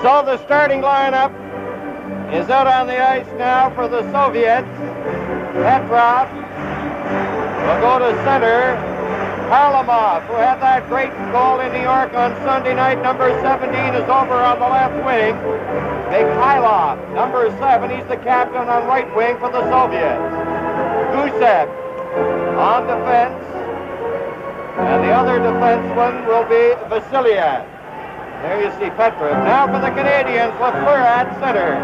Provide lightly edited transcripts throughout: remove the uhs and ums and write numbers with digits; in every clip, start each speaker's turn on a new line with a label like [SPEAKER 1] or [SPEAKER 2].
[SPEAKER 1] So the starting lineup is out on the ice now for the Soviets. Petrov will go to center. Harlamov, who had that great goal in New York on Sunday night, number 17, is over on the left wing. Mikhailov, number 7, he's the captain on right wing for the Soviets. Gusev on defense. And the other defenseman will be Vasiliev. There you see Petrov. Now for the Canadiens, Lafleur at center.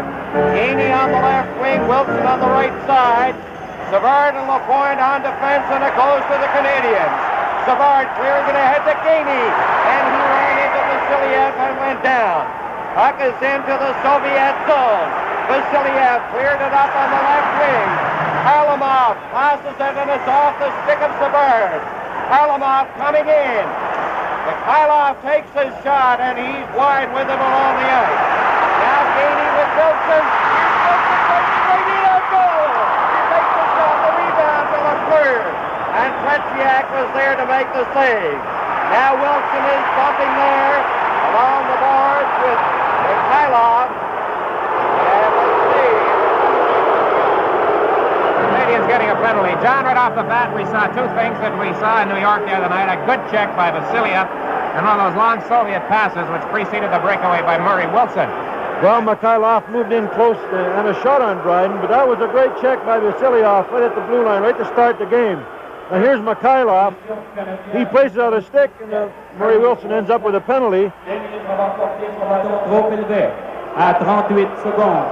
[SPEAKER 1] Gainey on the left wing, Wilson on the right side. Savard and Lapointe on defense, and it goes to the Canadiens. Savard clearing it ahead to Gainey, and he ran into Vasiliev and went down. Puck is into the Soviet zone. Vasiliev cleared it up on the left wing. Harlamov passes it, and it's off the stick of Savard. Harlamov coming in. Mikhailov takes his shot, and he's wide with it along the ice. Now Gainey with Wilson. Here's Wilson taking right in on goal. He takes the shot, the rebound to Lafleur. And Tretiak was there to make the save. Now Wilson is bumping there along the boards with Mikhailov. And let's see.
[SPEAKER 2] Canadiens getting a penalty. John, right off the bat, we saw two things that we saw in New York the other night. A good check by Vasiliev and one of those long Soviet passes which preceded the breakaway by Murray Wilson.
[SPEAKER 3] Well, Mikhailov moved in close and a shot on Dryden, but that was a great check by Vasiliev right at the blue line, right to start the game. Now here's Mikhailov. He places out a stick, and Murray Wilson ends up with a penalty.
[SPEAKER 4] Trop élevé à 38 secondes.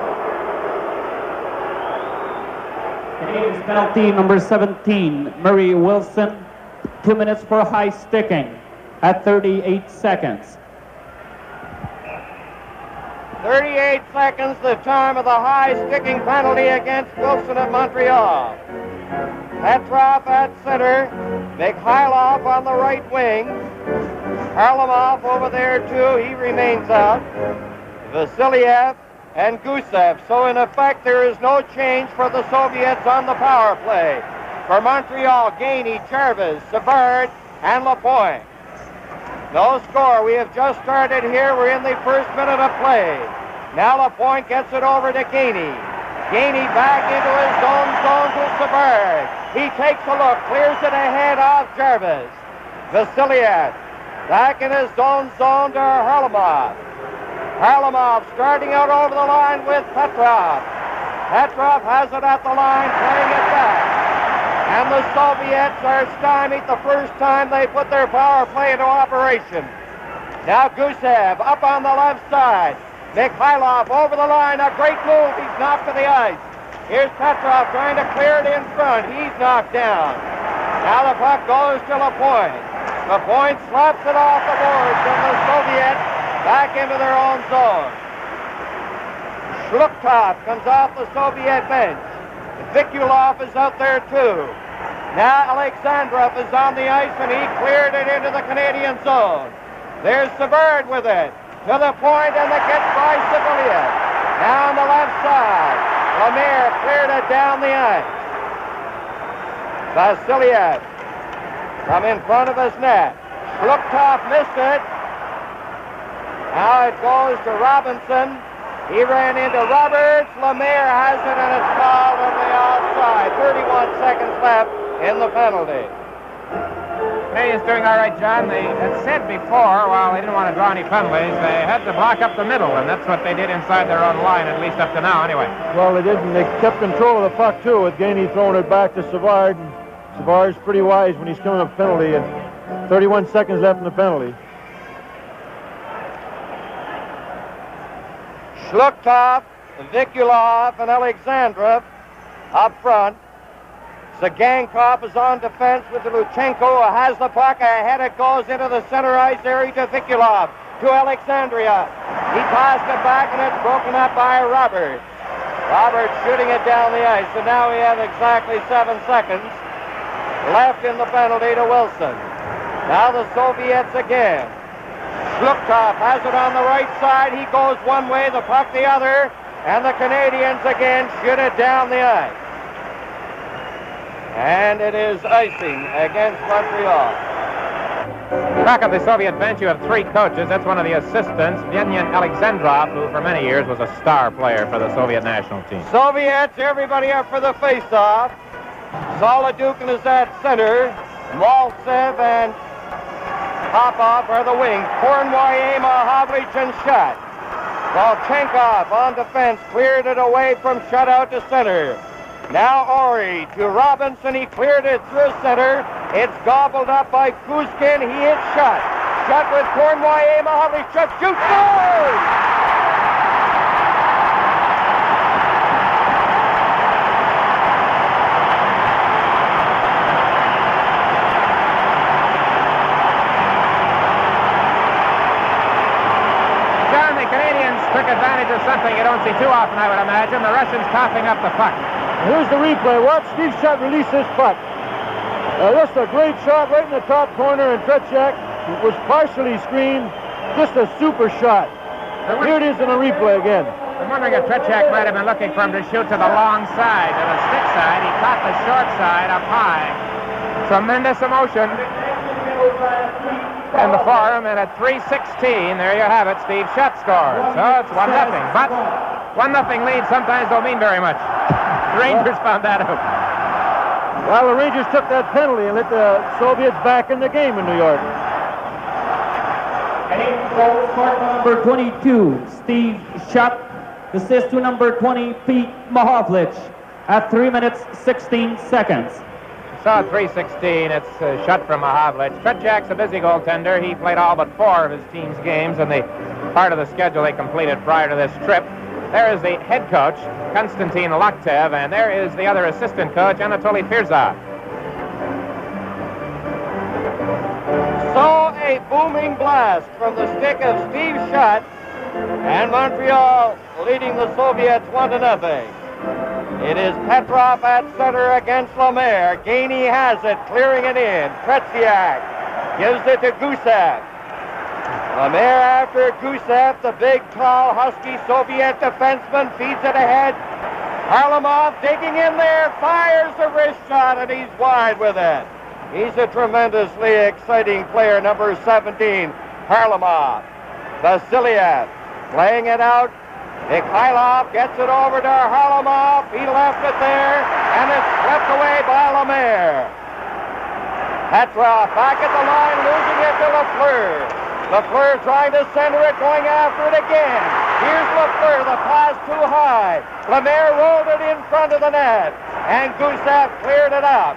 [SPEAKER 4] Canadiens penalty number 17, Murray Wilson, 2 minutes for high sticking at 38 seconds.
[SPEAKER 1] 38 seconds, the time of the high sticking penalty against Wilson of Montreal. Petrov at center, Mikhailov on the right wing, Harlamov over there too, he remains out, Vasiliev and Gusev. So in effect there is no change for the Soviets on the power play. For Montreal, Gainey, Jarvis, Savard, and Lapointe. No score. We have just started here. We're in the first minute of play. Now Lapointe gets it over to Gainey. Gainey back into his zone to Savard. He takes a look, clears it ahead of Jarvis. Vasiliev back in his zone to Harlamov. Harlamov starting out over the line with Petrov. Petrov has it at the line, playing it back. And the Soviets are stymied the first time they put their power play into operation. Now Gusev up on the left side. Mikhailov over the line, a great move. He's knocked to the ice. Here's Petrov trying to clear it in front. He's knocked down. Now the puck goes to Lapointe. Lapointe slaps it off the boards, and the Soviets back into their own zone. Shluktov comes off the Soviet bench. Vikulov is out there too. Now Alexandrov is on the ice, and he cleared it into the Canadian zone. There's Savard with it to the point, and it gets by Sibiliev. Now on the left side, Lemaire cleared it down the ice. Vasiliev from in front of his net. Shluktov missed it. Now it goes to Robinson. He ran into Roberts. Lemaire has it, and it's fouled on the outside. 31 seconds left in the penalty.
[SPEAKER 2] Canadiens doing all right, John. They had said before, while they didn't want to draw any penalties, they had to block up the middle, and that's what they did inside their own line, at least up to now, anyway.
[SPEAKER 3] Well, they did, and they kept control of the puck, too, with Gainey throwing it back to Savard. And Savard's pretty wise when he's killing a penalty, and 31 seconds left in the penalty.
[SPEAKER 1] Shluktov, Vikulov, and Alexandrov up front. Zagankov is on defense with Luchenko, who has the puck. Ahead it goes into the center ice area to Vikulov, to Alexandria. He passed it back, and it's broken up by Roberts. Roberts shooting it down the ice, and now we have exactly 7 seconds left in the penalty to Wilson. Now the Soviets again. Shluktov has it on the right side. He goes one way, the puck the other, and the Canadiens again shoot it down the ice. And it is icing against Montreal.
[SPEAKER 2] Back at the Soviet bench, you have three coaches. That's one of the assistants, Veniamin Alexandrov, who for many years was a star player for the Soviet national team.
[SPEAKER 1] Soviets, everybody up for the face-off. Solodukin is at center. Maltsev and Popov are the wings. Kornway, Mahavlich, and Shutt. Volchenkov on defense, cleared it away from Shutt out to center. Now Ori to Robinson. He cleared it through center. It's gobbled up by Kuzkin. He hits Shutt. Shutt with Kornway, Mahavlich. Shutt shoots. Goal!
[SPEAKER 2] John, the Canadians took advantage of something you don't see too often, I would imagine. The Russians coughing up the puck.
[SPEAKER 3] Here's the replay. Watch Steve Shutt release this puck. Just a great shot right in the top corner, and Tretiak was partially screened. Just a super shot. Here it is in a replay again.
[SPEAKER 2] I'm wondering if Tretiak might have been looking for him to shoot to the long side, to the stick side. He caught the short side up high. Tremendous emotion in the forum, and at 3:16, there you have it. Steve Shutt scores. So it's 1-0. But 1-0 lead sometimes don't mean very much. The Rangers found that out.
[SPEAKER 3] Well, the Rangers took that penalty and let the Soviets back in the game in New York.
[SPEAKER 4] Number 22, Steve Shutt. Assist to number 20, Pete Mahavlich at 3 minutes, 16 seconds.
[SPEAKER 2] So at 3:16, it's Shutt from Mahavlich. Tretiak's a busy goaltender. He played all but 4 of his team's games in the part of the schedule they completed prior to this trip. There is the head coach, Konstantin Loktev, and there is the other assistant coach, Anatoly Firzov.
[SPEAKER 1] So a booming blast from the stick of Steve Shutt, and Montreal leading the Soviets 1-0. It is Petrov at center against Lemaire. Gainey has it, clearing it in. Tretiak gives it to Gusev. Lemaire after Gusev, the big, tall, husky Soviet defenseman, feeds it ahead. Harlamov digging in there, fires a wrist shot, and he's wide with it. He's a tremendously exciting player, number 17, Harlamov. Vasiliev playing it out. Mikhailov gets it over to Harlamov. He left it there, and it's swept away by Lemaire. Petrov back at the line, losing it to Lafleur. Lafleur trying to center it, going after it again. Here's Lafleur, the pass too high. Lemaire rolled it in front of the net, and Gusev cleared it up.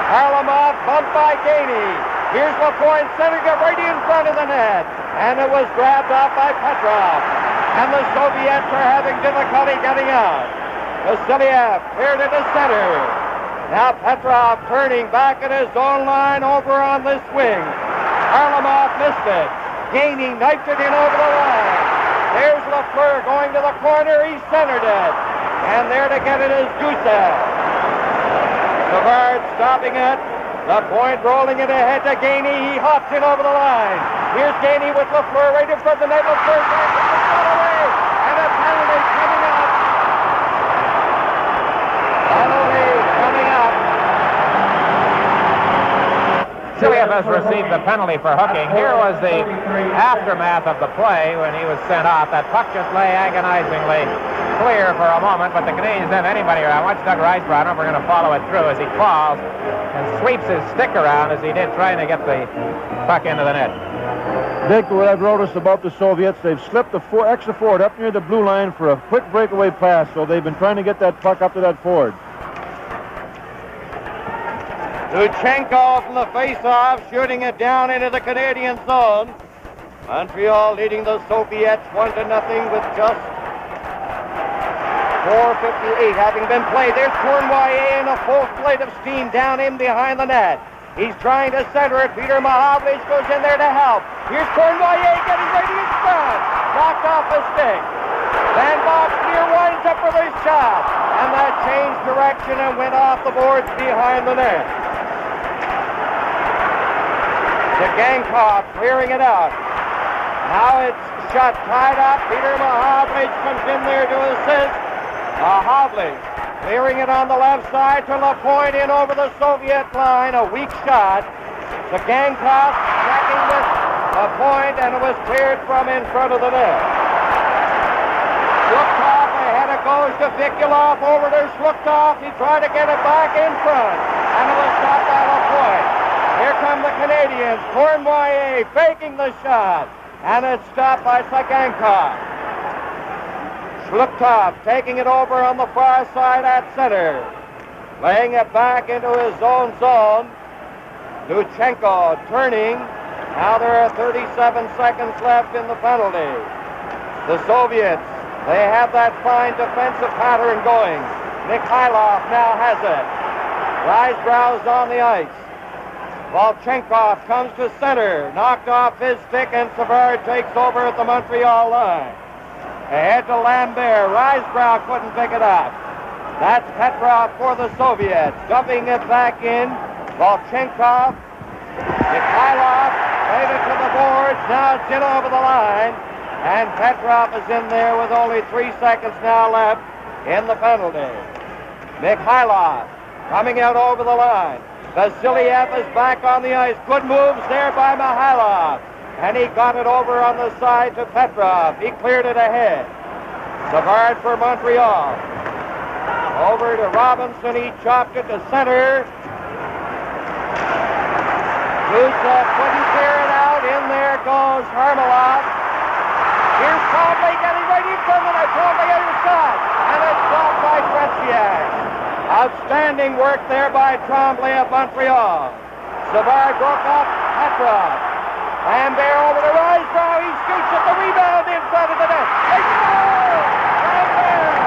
[SPEAKER 1] Harlamov bumped by Gainey. Here's Lapointe centering it right in front of the net, and it was grabbed off by Petrov. And the Soviets are having difficulty getting out. Vasiliev cleared it to center. Now Petrov turning back at his own line over on this wing. Harlamov missed it. Gainey knifed it in over the line. There's Lafleur going to the corner. He centered it. And there to get it is Gusev. Savard stopping it. Lapointe rolling it ahead to Gainey. He hops in over the line. Here's Gainey with Lafleur right in front of the net. Lafleur trying to get it away. And a penalty coming up. Penalty coming up.
[SPEAKER 2] Vasiliev has received the penalty for hooking. Here was the aftermath of the play when he was sent off. That puck just lay agonizingly clear for a moment, but the Canadians didn't have anybody around. Watch Doug Reisbrod. We're going to follow it through as he falls and sweeps his stick around as he did, trying to get the puck into the net.
[SPEAKER 3] Dick, what I've noticed about the Soviets, they've slipped the extra forward up near the blue line for a quick breakaway pass, so they've been trying to get that puck up to that forward.
[SPEAKER 1] Luchenko from the face-off, shooting it down into the Canadian zone. Montreal leading the Soviets 1-0 with just 4:58 having been played. There's Kornway in a full flight of steam down in behind the net. He's trying to center it. Peter Mahavlich goes in there to help. Here's Kornway getting ready in front. Knocked off a stick. Van Boxmeer winds up for the shot. And that changed direction and went off the boards behind the net. The Gankov clearing it out. Now it's shot tied up. Peter Mahavlich comes in there to assist. Mahavlich clearing it on the left side to Lapointe in over the Soviet line. A weak shot. The Gankov attacking with a point, and it was cleared from in front of the net. Schluchthoff ahead, it goes to Vikulov, over to Schluchthoff. He tried to get it back in front, and it was stopped at a point. Here come the Canadiens. Cournoyer faking the shot, and it's stopped by Sagankov. Schluchthoff taking it over on the far side at center, laying it back into his own zone. Luchenko turning. Now there are 37 seconds left in the penalty. The Soviets, they have that fine defensive pattern going. Mikhailov now has it. Risebrough's on the ice. Volchenkov comes to center, knocked off his stick, and Savard takes over at the Montreal line. Ahead to Lambert. Risebrough couldn't pick it up. That's Petrov for the Soviets. Dumping it back in. Volchenkov. Mikhailov played it to the boards. Now it's in over the line. And Petrov is in there with only 3 seconds now left in the penalty. Mikhailov coming out over the line. Vasiliev is back on the ice. Good moves there by Mikhailov. And he got it over on the side to Petrov. He cleared it ahead. Savard for Montreal. Over to Robinson. He chopped it to center. Gusev couldn't clear it out. In there goes Harmelov. Here's Trombley getting right in front of it. Trombley has a shot. And it's blocked by Tretiak. Outstanding work there by Trombley of Montreal. Savard broke up Petrov. Lambert over to Risebrough. He shoots at the rebound in front of the net. They score! Lambert!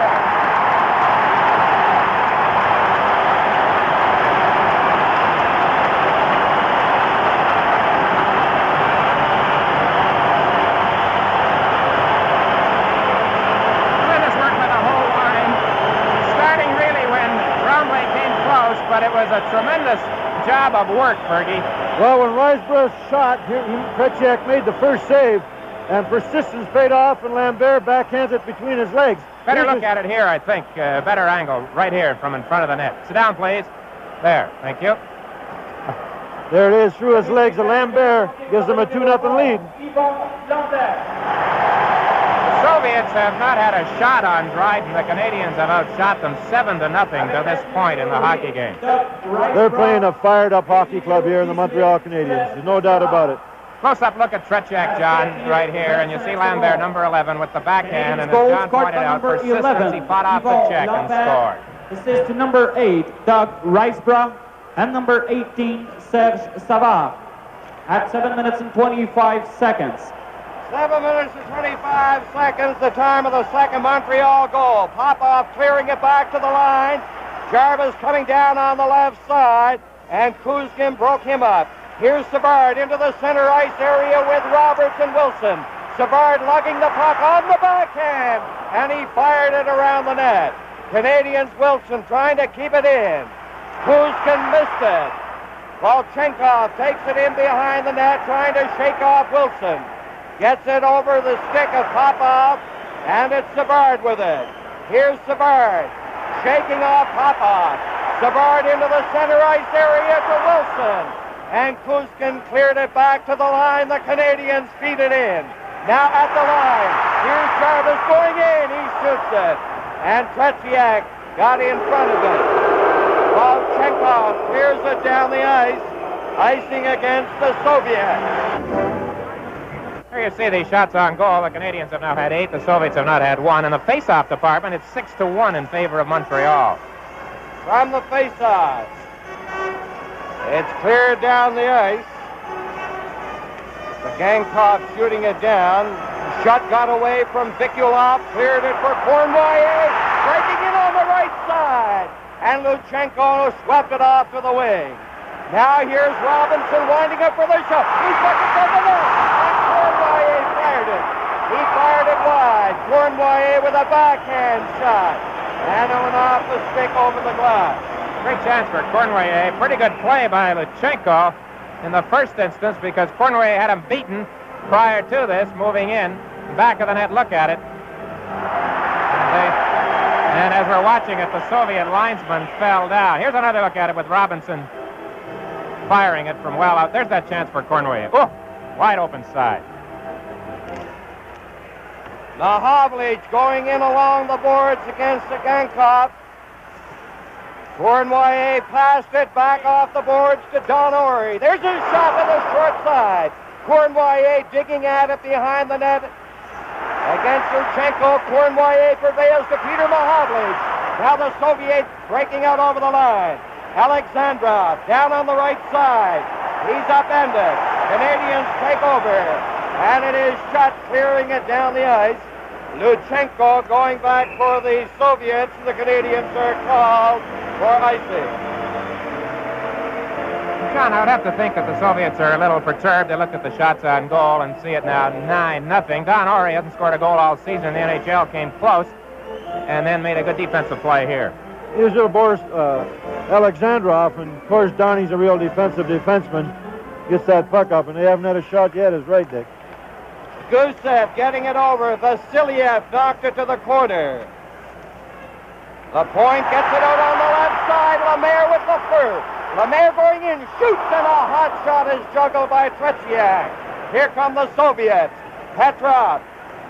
[SPEAKER 2] Tremendous work by the whole line. Starting really when Trombley came close, but it was a tremendous job of work, Fergie.
[SPEAKER 3] Well, when Risebrough shot, Tretiak made the first save, and persistence paid off, and Lambert backhands it between his legs.
[SPEAKER 2] Better look at it here, I think. Better angle, right here from in front of the net. Sit down, please. There, thank you.
[SPEAKER 3] There it is, through his legs, and Lambert gives them a 2-0 lead.
[SPEAKER 2] The Soviets have not had a shot on Dryden. The Canadiens have outshot them 7-0 to this point in the hockey game.
[SPEAKER 3] They're playing a fired-up hockey club here in the Montreal Canadiens. There's no doubt about it.
[SPEAKER 2] Close-up look at Tretiak, John, right here, and you see Lambert, number 11, with the backhand, and as John pointed out, persistence, he fought off the check and scored.
[SPEAKER 4] Assist to number 8, Doug Risebrough, and number 18, Serge Savard, at 7 minutes and 25 seconds.
[SPEAKER 1] 7 minutes and 25 seconds, the time of the second Montreal goal. Popov clearing it back to the line. Jarvis coming down on the left side, and Kuzkin broke him up. Here's Savard into the center ice area with Roberts and Wilson. Savard lugging the puck on the backhand, and he fired it around the net. Canadiens Wilson trying to keep it in. Kuzkin missed it. Volchenkov takes it in behind the net, trying to shake off Wilson. Gets it over the stick of Popov, and it's Savard with it. Here's Savard, shaking off Popov. Savard into the center ice area to Wilson. And Kuzkin cleared it back to the line. The Canadiens feed it in. Now at the line. Here's Jarvis going in. He shoots it. And Tretiak got in front of it. Volchenkov clears it down the ice. Icing against the Soviets.
[SPEAKER 2] Here you see these shots on goal. The Canadiens have now had 8. The Soviets have not had 1. In the face-off department, it's 6-1 in favor of Montreal.
[SPEAKER 1] From the face-off. It's cleared down the ice. The Gankov shooting it down. Shot got away from Vikulov. Cleared it for Cournoyer. Breaking in on the right side. And Luchenko swept it off to the wing. Now here's Robinson winding up for the shot. He's looking for the net. And Cournoyer fired it. He fired it wide. Cournoyer with a backhand shot. And it went off the stick over the glass.
[SPEAKER 2] Great chance for Cournoyer. Pretty good play by Luchenko in the first instance because Cournoyer had him beaten prior to this, moving in. Back of the net, look at it. And as we're watching it, the Soviet linesman fell down. Here's another look at it with Robinson firing it from well out. There's that chance for Cournoyer. Oh, Wide open side.
[SPEAKER 1] Mahovlich going in along the boards against the Gankov. Cournoyer passed it back off the boards to Don Ori. There's his shot to the short side. Cournoyer digging at it behind the net. Against Lutchenko, Cournoyer prevails to Peter Mahovlich. Now the Soviets breaking out over the line. Alexandrov down on the right side. He's upended. Canadians take over. And it is shot, clearing it down the ice. Lutchenko going back for the Soviets. The Canadians are called for icing.
[SPEAKER 2] John, I would have to think that the Soviets are a little perturbed. They looked at the shots on goal and see it now 9-0. Don Ori hasn't scored a goal all season in the NHL, came close, and then made a good defensive play here.
[SPEAKER 3] Here's little Boris Alexandrov, and of course Donnie's a real defensive defenseman. Gets that puck up, and they haven't had a shot yet, is right, Dick.
[SPEAKER 1] Gusev getting it over. Vasiliev knocked it to the corner. Lapointe gets it out on the left side. Lemaire with the first. Lemaire going in, shoots, and a hot shot is juggled by Tretiak. Here come the Soviets. Petrov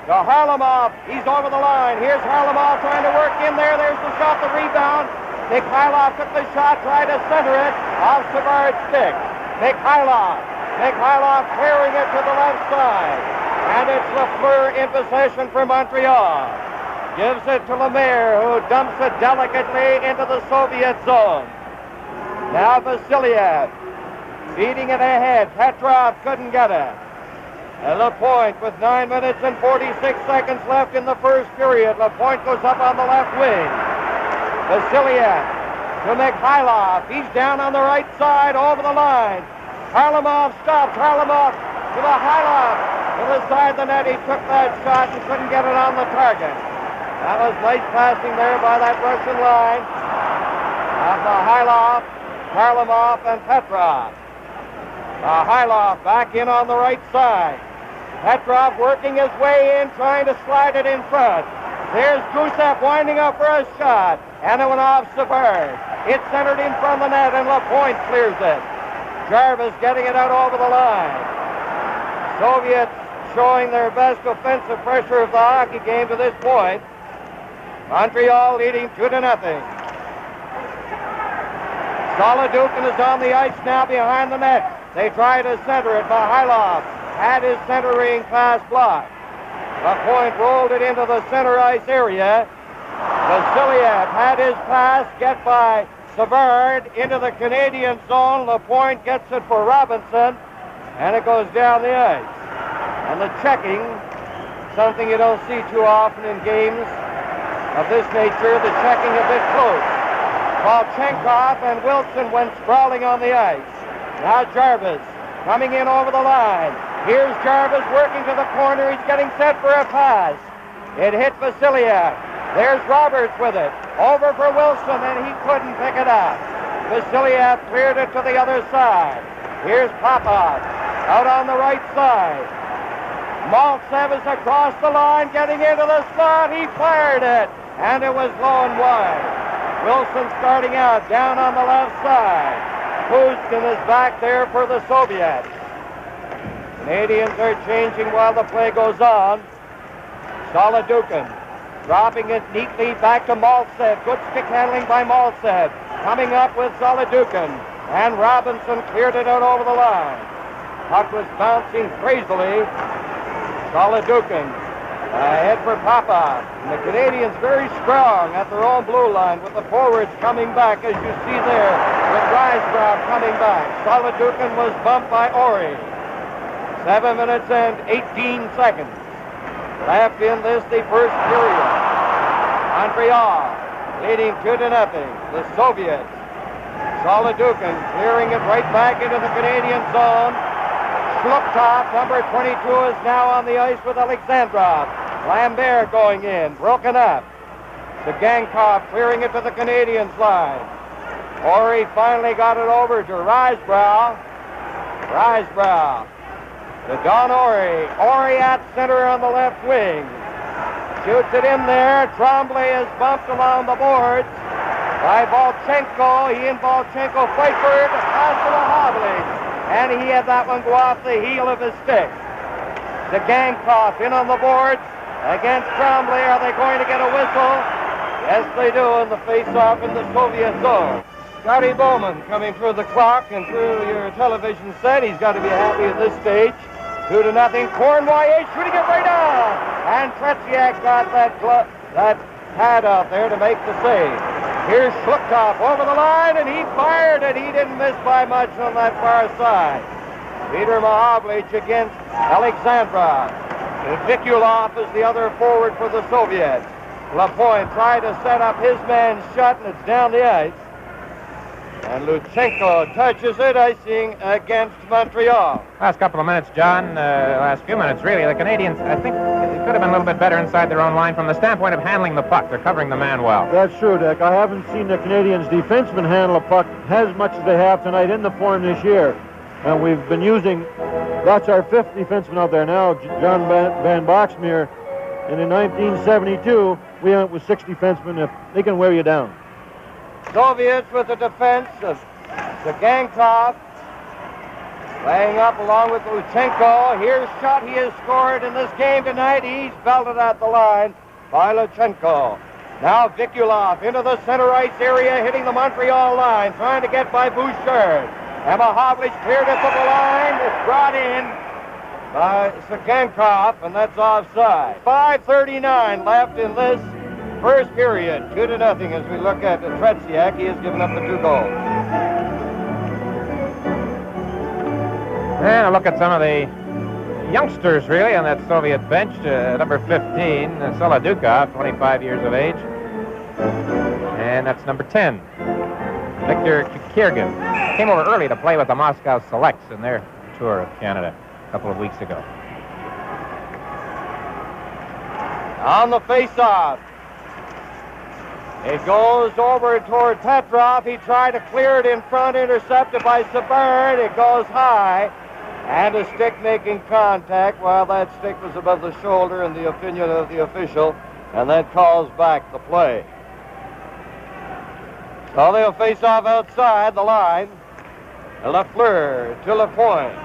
[SPEAKER 1] to Harlamov. He's over the line. Here's Harlamov trying to work in there. There's the shot, the rebound. Mikhailov took the shot, tried to center it off Savard's stick. Mikhailov clearing it to the left side. And it's Lafleur in possession for Montreal. Gives it to Lemaire, who dumps it delicately into the Soviet zone. Now Vasiliev feeding it ahead. Petrov couldn't get it. And Lapointe with 9 minutes and 46 seconds left in the first period. Lapointe goes up on the left wing. Vasiliev to Mikhailov. He's down on the right side over the line. Harlamov stops. Harlamov to the Harlamov. To the side of the net, he took that shot and couldn't get it on the target. That was nice passing there by that Russian line. Harlamov, and Petrov. Harlamov back in on the right side. Petrov working his way in, trying to slide it in front. There's Gusev winding up for a shot, and it went off Savard. It's centered in front of the net, and Lapointe clears it. Jarvis getting it out over the line. Soviets showing their best offensive pressure of the hockey game to this point. Montreal leading 2-0. Solidukin is on the ice now behind the net. They try to center it. Mihailov had his centering pass blocked. Lapointe rolled it into the center ice area. Vasiliev had his pass get by Savard into the Canadian zone. Lapointe gets it for Robinson, and it goes down the ice. And the checking, something you don't see too often in games of this nature, the checking a bit close. Volchenkov and Wilson went sprawling on the ice. Now Jarvis coming in over the line. Here's Jarvis working to the corner. He's getting set for a pass. It hit Vasiliev. There's Roberts with it. Over for Wilson, and he couldn't pick it up. Vasiliev cleared it to the other side. Here's Popov out on the right side. Maltsev is across the line, getting into the slot. He fired it, and it was low and wide. Wilson starting out down on the left side. Pushkin is back there for the Soviets. Canadians are changing while the play goes on. Solidukin dropping it neatly back to Maltsev. Good stick handling by Maltsev. Coming up with Solidukin. And Robinson cleared it out over the line. Puck was bouncing crazily. Solidukin ahead for Popov. And the Canadians very strong at their own blue line with the forwards coming back, as you see there, with Risebrow coming back. Solidukin was bumped by Ori. 7 minutes and 18 seconds left in this, the first period. Montreal leading 2-0. The Soviets. Solidukin clearing it right back into the Canadian zone. Shluptov, number 22, is now on the ice with Alexandrov. Lambert going in, broken up. The Gankov clearing it to the Canadians line. Ori finally got it over to Risebrow. Risebrow to Don Ori. Ori at center on the left wing. Shoots it in there. Tremblay is bumped along the boards by Volchenko. He and Volchenko fight for it. Pass to Mahovlich. and he had that one go off the heel of his stick. The Gangkoff in on the boards against Trombley. Are they going to get a whistle? Yes, they do in the face-off in the Soviet zone. Scotty Bowman coming through the clock and through your television set. He's got to be happy at this stage. 2-0. Cornway shooting it right on. And Tretiak got that pad out there to make the save. Here's Schluchthoff over the line, and he fired it. He didn't miss by much on that far side. Peter Mahovlich against Alexandrov. Vikulov is the other forward for the Soviets. Lapointe tried to set up his man shut, and it's down the ice. And Luchenko touches it, icing against Montreal.
[SPEAKER 2] Last couple of minutes, John, last few minutes, really. The Canadiens, I think, it could have been a little bit better inside their own line from the standpoint of handling the puck. They're covering the man well.
[SPEAKER 3] That's true, Dick. I haven't seen the Canadiens' defensemen handle a puck as much as they have tonight in the form this year. And we've been using, that's our fifth defenseman out there now, John Van Boxmeer. And in 1972, we went with 6 defensemen. If they can wear you down.
[SPEAKER 1] Soviets with the defense of the Gangkoff. Laying up along with Luchenko. Here's shot he has scored in this game tonight. He's belted at the line by Luchenko. Now Vikulov into the center ice area, hitting the Montreal line, trying to get by Bouchard. And Mahovlich cleared it to the line. It's brought in by Sagankov, and that's offside. 5:39 left in this first period. 2-0 as we look at Tretiak. He has given up the 2 goals.
[SPEAKER 2] And a look at some of the youngsters, really, on that Soviet bench. Number 15, Solodukov, 25 years of age. And that's number 10, Viktor Kikirgin. Came over early to play with the Moscow Selects in their tour of Canada a couple of weeks ago.
[SPEAKER 1] On the face-off. It goes over toward Petrov. He tried to clear it in front, intercepted by Sabern. It goes high, and a stick making contact while that stick was above the shoulder in the opinion of the official, and that calls back the play. So they'll face off outside the line. Lafleur to Lapointe.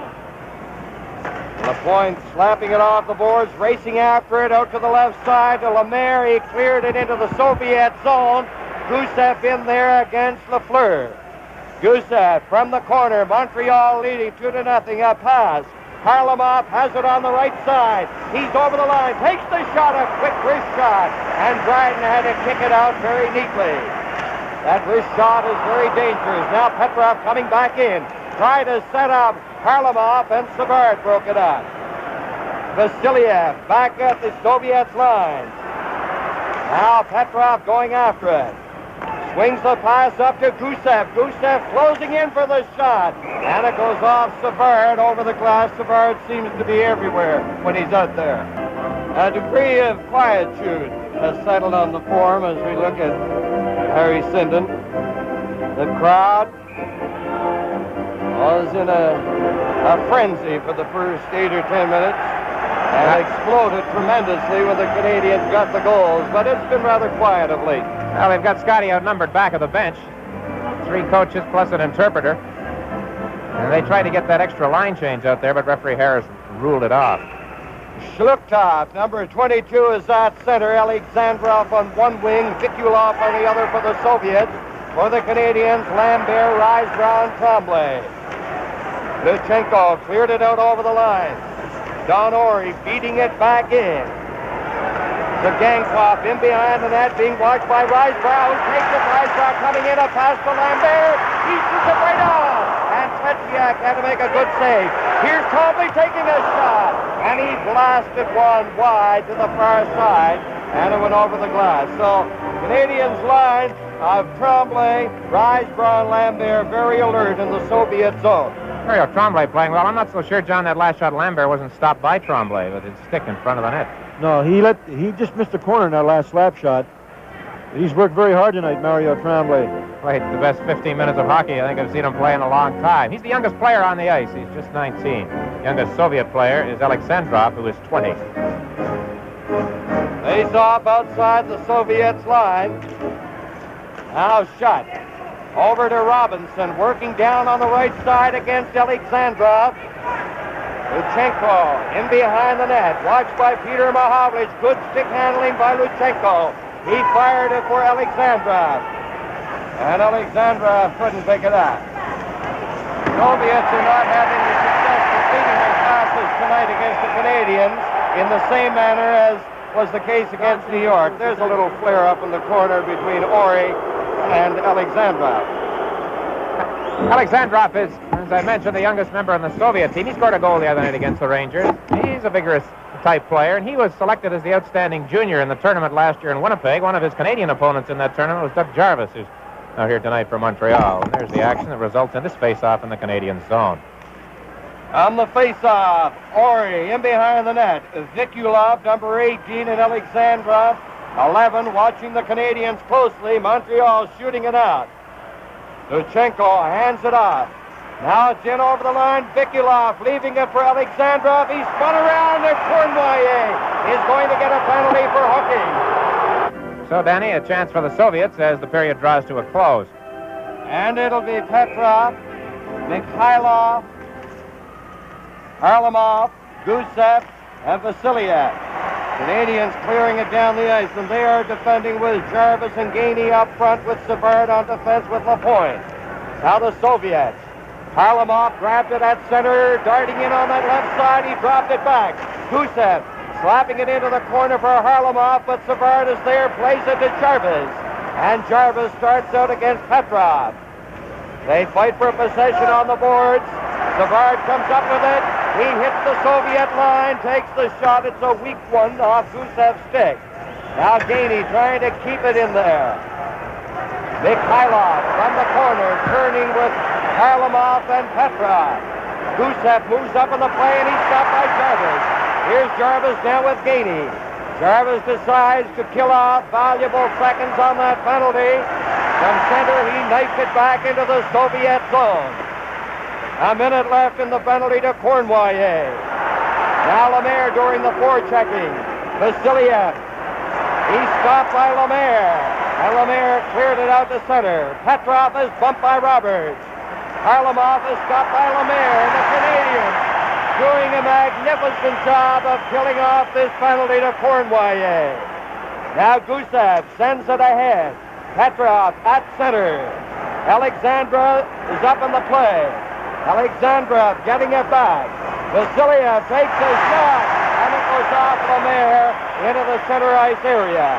[SPEAKER 1] Lapointe slapping it off the boards, racing after it out to the left side to Lemaire. He cleared it into the Soviet zone. Gusev in there against Lafleur. Gusev from the corner. Montreal leading 2-0. A pass. Harlamov has it on the right side. He's over the line. Takes the shot. A quick wrist shot. And Dryden had to kick it out very neatly. That wrist shot is very dangerous. Now Petrov coming back in. Tried to set up Harlamov, and Savard broke it up. Vasiliev back at the Soviets line. Now Petrov going after it. Swings the pass up to Gusev. Gusev closing in for the shot. And it goes off Savard over the glass. Savard seems to be everywhere when he's out there. A degree of quietude has settled on the form as we look at Harry Sinden. The crowd was in a frenzy for the first 8 or 10 minutes and exploded tremendously when the Canadiens got the goals, but it's been rather quiet of late.
[SPEAKER 2] Well, they've got Scotty outnumbered back of the bench. 3 coaches plus an interpreter. And they tried to get that extra line change out there, but referee Harris ruled it off.
[SPEAKER 1] Schluchthoff, number 22, is at center. Alexandrov on one wing, Vikulov on the other for the Soviets. For the Canadiens, Lambert, Rise, Brown, Tremblay. Luchenko cleared it out over the line. Don Ori beating it back in. The Gangkoff in behind the net, being watched by Rise Brown. Takes it, Rise Brown coming in, a pass to Lambert. He shoots it right on. And Tretiak had to make a good save. Here's Trombley taking a shot. And he blasted one wide to the far side. And it went over the glass. So, Canadiens line of Tremblay, Rise, Brown, Lambert, very alert in the Soviet zone.
[SPEAKER 2] Mario Tremblay playing well. I'm not so sure, John, that last shot Lambert wasn't stopped by Tremblay with his stick in front of the net.
[SPEAKER 3] No, he just missed the corner in that last slap shot. He's worked very hard tonight, Mario Tremblay.
[SPEAKER 2] Played the best 15 minutes of hockey I think I've seen him play in a long time. He's the youngest player on the ice. He's just 19. Youngest Soviet player is Alexandrov, who is 20.
[SPEAKER 1] Face off outside the Soviets line. Now shot. Over to Robinson, working down on the right side against Alexandrov. Luchenko in behind the net, watched by Peter Mahovlich. Good stick handling by Luchenko. He fired it for Alexandrov. And Alexandrov couldn't pick it up. Soviets are not having the success completing their passes tonight against the Canadiens in the same manner as was the case against New York. There's a little flare up in the corner between Ori and Alexandrov.
[SPEAKER 2] Alexandrov is, as I mentioned, the youngest member on the Soviet team. He scored a goal the other night against the Rangers. He's a vigorous type player, and he was selected as the outstanding junior in the tournament last year in Winnipeg. One of his Canadian opponents in that tournament was Doug Jarvis, who's out here tonight for Montreal. And there's the action that results in this face-off in the Canadian zone.
[SPEAKER 1] On the face-off, Ori in behind the net. Vikulov, number 18, and Alexandrov, 11, watching the Canadiens closely. Montreal shooting it out. Luchenko hands it off. Now it's in over the line. Vikulov leaving it for Alexandrov. He spun around, and Cournoyer is going to get a penalty for hooking.
[SPEAKER 2] So, Danny, a chance for the Soviets as the period draws to a close.
[SPEAKER 1] And it'll be Petrov, Mikhailov, Harlamov, Gusev, and Vasilyev. Canadians clearing it down the ice, and they are defending with Jarvis and Gainey up front with Savard on defense with Lapointe. Now the Soviets. Harlamov grabbed it at center, darting in on that left side. He dropped it back. Gusev slapping it into the corner for Harlamov, but Savard is there, plays it to Jarvis. And Jarvis starts out against Petrov. They fight for possession on the boards. Savard comes up with it. He hits the Soviet line, takes the shot. It's a weak one off Gusev's stick. Now Gainey trying to keep it in there. Mikhailov from the corner, turning with Harlamov and Petrov. Gusev moves up in the play, and he's stopped by Jarvis. Here's Jarvis now with Gainey. Jarvis decides to kill off valuable seconds on that penalty. From center, he knifed it back into the Soviet zone. A minute left in the penalty to Cournoyer. Now Lemaire during the forechecking. Vasilyev. He's stopped by Lemaire. And Lemaire cleared it out to center. Petrov is bumped by Roberts. Harlamov is stopped by Lemaire. And the Canadiens doing a magnificent job of killing off this penalty to Cournoyer. Now Gusev sends it ahead. Petrov at center. Alexandra is up in the play. Alexandrov getting it back. Vasilyev takes a shot, and it goes off Lemaire into the center ice area.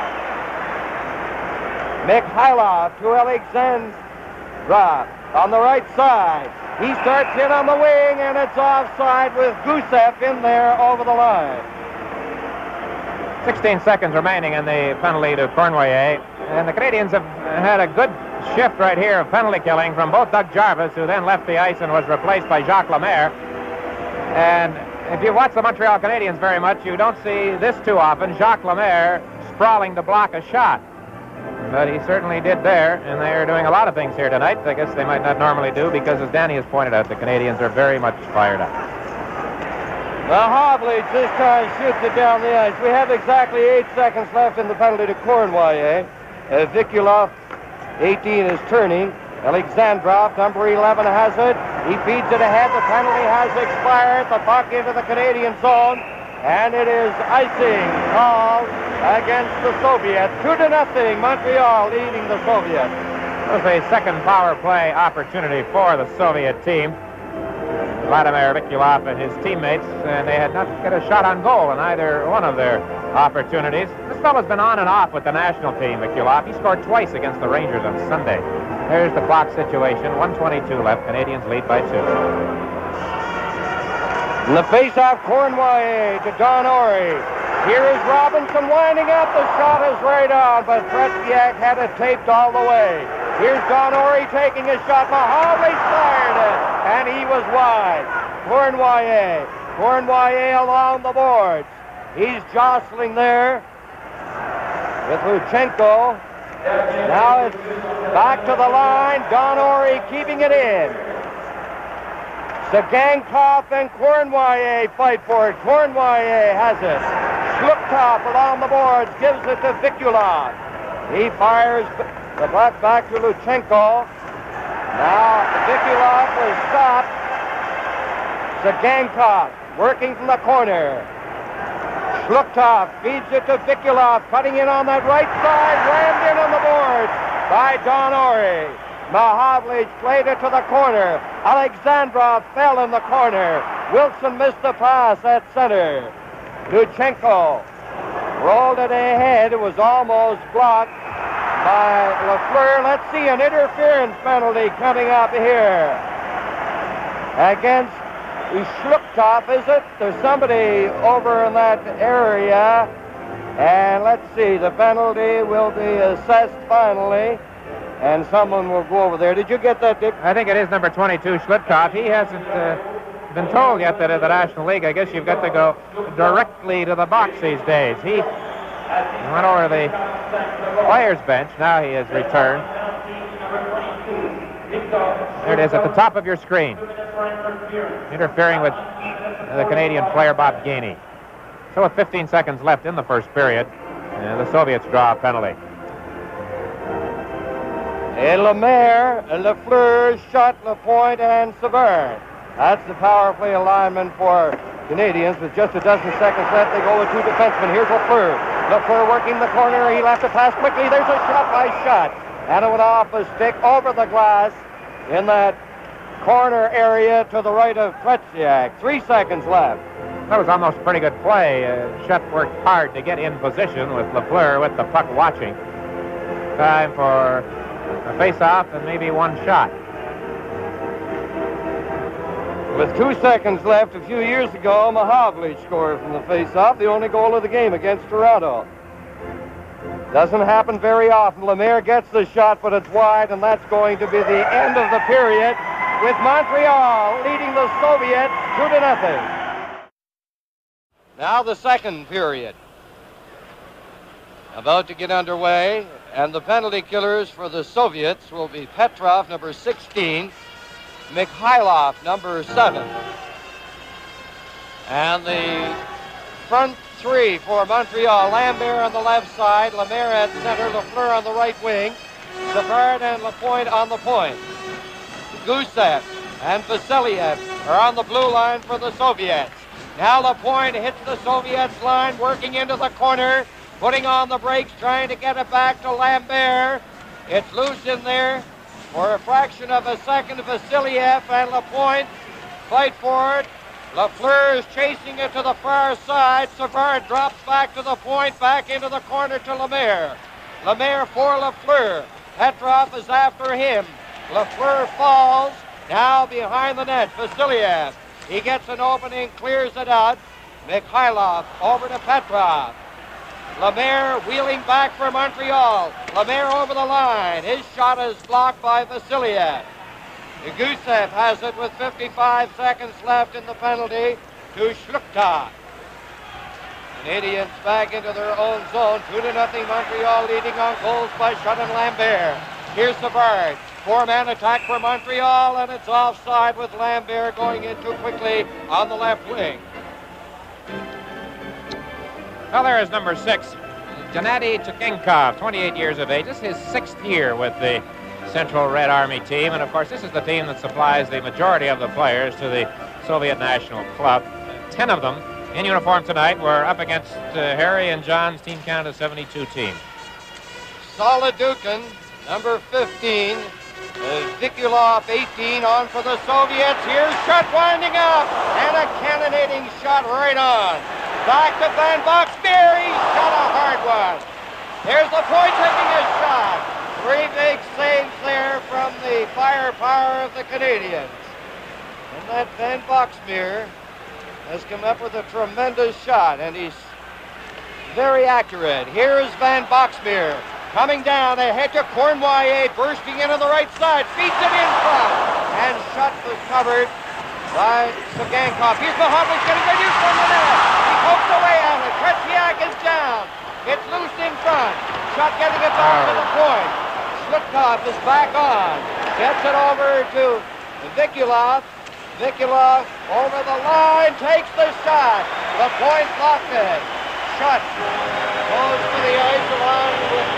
[SPEAKER 1] Mikhailov to Alexandrov on the right side. He starts in on the wing, and it's offside with Gusev in there over the line.
[SPEAKER 2] 16 seconds remaining in the penalty to Cournoyer. And the Canadians have had a good shift right here of penalty killing from both Doug Jarvis, who then left the ice and was replaced by Jacques Lemaire. And if you watch the Montreal Canadiens very much, you don't see this too often, Jacques Lemaire sprawling to block a shot. But he certainly did there, and they are doing a lot of things here tonight. I guess they might not normally do, because as Danny has pointed out, the Canadians are very much fired up.
[SPEAKER 1] Mahovlich this time shoots it down the ice. We have exactly 8 seconds left in the penalty to Cournoyer. Vikulov, 18, is turning. Alexandrov, number 11, has it. He feeds it ahead. The penalty has expired. The puck into the Canadian zone. And it is icing called against the Soviets. 2-0, Montreal leading the Soviets.
[SPEAKER 2] It was a second power play opportunity for the Soviet team. Vladimir Vikulov and his teammates, and they had not got a shot on goal in either one of their opportunities. This fellow's been on and off with the national team, Vikulov. He scored twice against the Rangers on Sunday. There's the clock situation. 1:22 left. Canadians lead by 2.
[SPEAKER 1] In the face-off, Cournoyer to Don Ori. Here is Robinson winding up. The shot is right on, but Tretiak had it taped all the way. Here's Don Ori taking a shot. Mahovlich fired it, and he was wide. Cournoyer along the boards. He's jostling there with Luchenko. Now it's back to the line. Don Ori keeping it in. Sagankov and Cournoyer fight for it. Cournoyer has it. Shlukov along the boards gives it to Vikulov. He fires the puck back to Luchenko. Now, Vikulov was stopped. Zagankov working from the corner. Shluktov feeds it to Vikulov, cutting in on that right side, rammed in on the boards by Don Ori. Mahavlich played it to the corner. Alexandrov fell in the corner. Wilson missed the pass at center. Luchenko rolled it ahead. It was almost blocked by Lafleur. Let's see an interference penalty coming up here against Shluktov, is it? There's somebody over in that area. And let's see, the penalty will be assessed finally, and someone will go over there. Did you get that, Dick?
[SPEAKER 2] I think it is number 22, Shlutkov. He hasn't been told yet that in the National League, I guess you've got to go directly to the box these days. He went over the players' bench. Now he has returned. There it is at the top of your screen. Interfering with the Canadian player Bob Gainey. So with 15 seconds left in the first period, the Soviets draw a penalty.
[SPEAKER 1] Lemaire, Lafleur, Schutt, Lapointe, and Savard. That's the power play alignment for Canadians. With just a dozen seconds left, they go with two defensemen. Here's Lafleur. Lafleur working the corner. He'll have to pass quickly. There's a shot by Schutt. And it went off a stick over the glass in that corner area to the right of Tretiak. 3 seconds left.
[SPEAKER 2] That was almost a pretty good play. Schutt worked hard to get in position with Lafleur with the puck watching. Time for a face-off and maybe one shot.
[SPEAKER 1] With 2 seconds left, a few years ago, Mahavlich scored from the face-off, the only goal of the game against Toronto. Doesn't happen very often. Lemaire gets the shot, but it's wide, and that's going to be the end of the period, with Montreal leading the Soviets 2-0. Now the second period. About to get underway, and the penalty killers for the Soviets will be Petrov, number 16, Mikhailov, number 7. And the front three for Montreal, Lambert on the left side, Lemaire at center, Lafleur on the right wing, Savard and Lapointe on the point. Gusev and Vasiliev are on the blue line for the Soviets. Now Lapointe hits the Soviets line, working into the corner, putting on the brakes, trying to get it back to Lambert. It's loose in there for a fraction of a second. Vasiliev and Lapointe fight for it. Lafleur is chasing it to the far side. Savard drops back to the point, back into the corner to Lemaire. Lemaire for Lafleur. Petrov is after him. Lafleur falls. Now behind the net, Vasiliev. He gets an opening, clears it out. Mikhailov over to Petrov. Lemaire wheeling back for Montreal. Lemaire over the line. His shot is blocked by Vasiliev. Gusev has it with 55 seconds left in the penalty to Shluktov. Canadians back into their own zone. 2-0 Montreal, leading on goals by Schutt and Lambert. Here's Savard. Four-man attack for Montreal, and it's offside with Lambert going in too quickly on the left wing.
[SPEAKER 2] Well, there is number 6, Gennady Chukinkov, 28 years of age. This is his 6th year with the Central Red Army team, and of course this is the team that supplies the majority of the players to the Soviet National Club. 10 of them in uniform tonight were up against Harry and John's Team Canada 72 team.
[SPEAKER 1] Solidukin, number 15, Vikulov, 18, on for the Soviets. Here's Schutt winding up, and a cannonading shot right on. Back to Van Boxmeer, he shot a hard one. There's Lapointe taking his shot. 3 big saves there from the firepower of the Canadians. And that Van Boxmeer has come up with a tremendous shot, and he's very accurate. Here's Van Boxmeer coming down ahead to Cournoyer, bursting in on the right side, feeds it in front, and Schutt was covered by Zagankov. Here's Mahavlich getting ready from the net. He pokes away on it. Tretiak is down. It's loose in front. Schutt getting it back to the point. Shlutkov is back on. Gets it over to Vikulov. Vikulov over the line, takes the shot. Lapointe blocked it. Schutt goes to the ice along with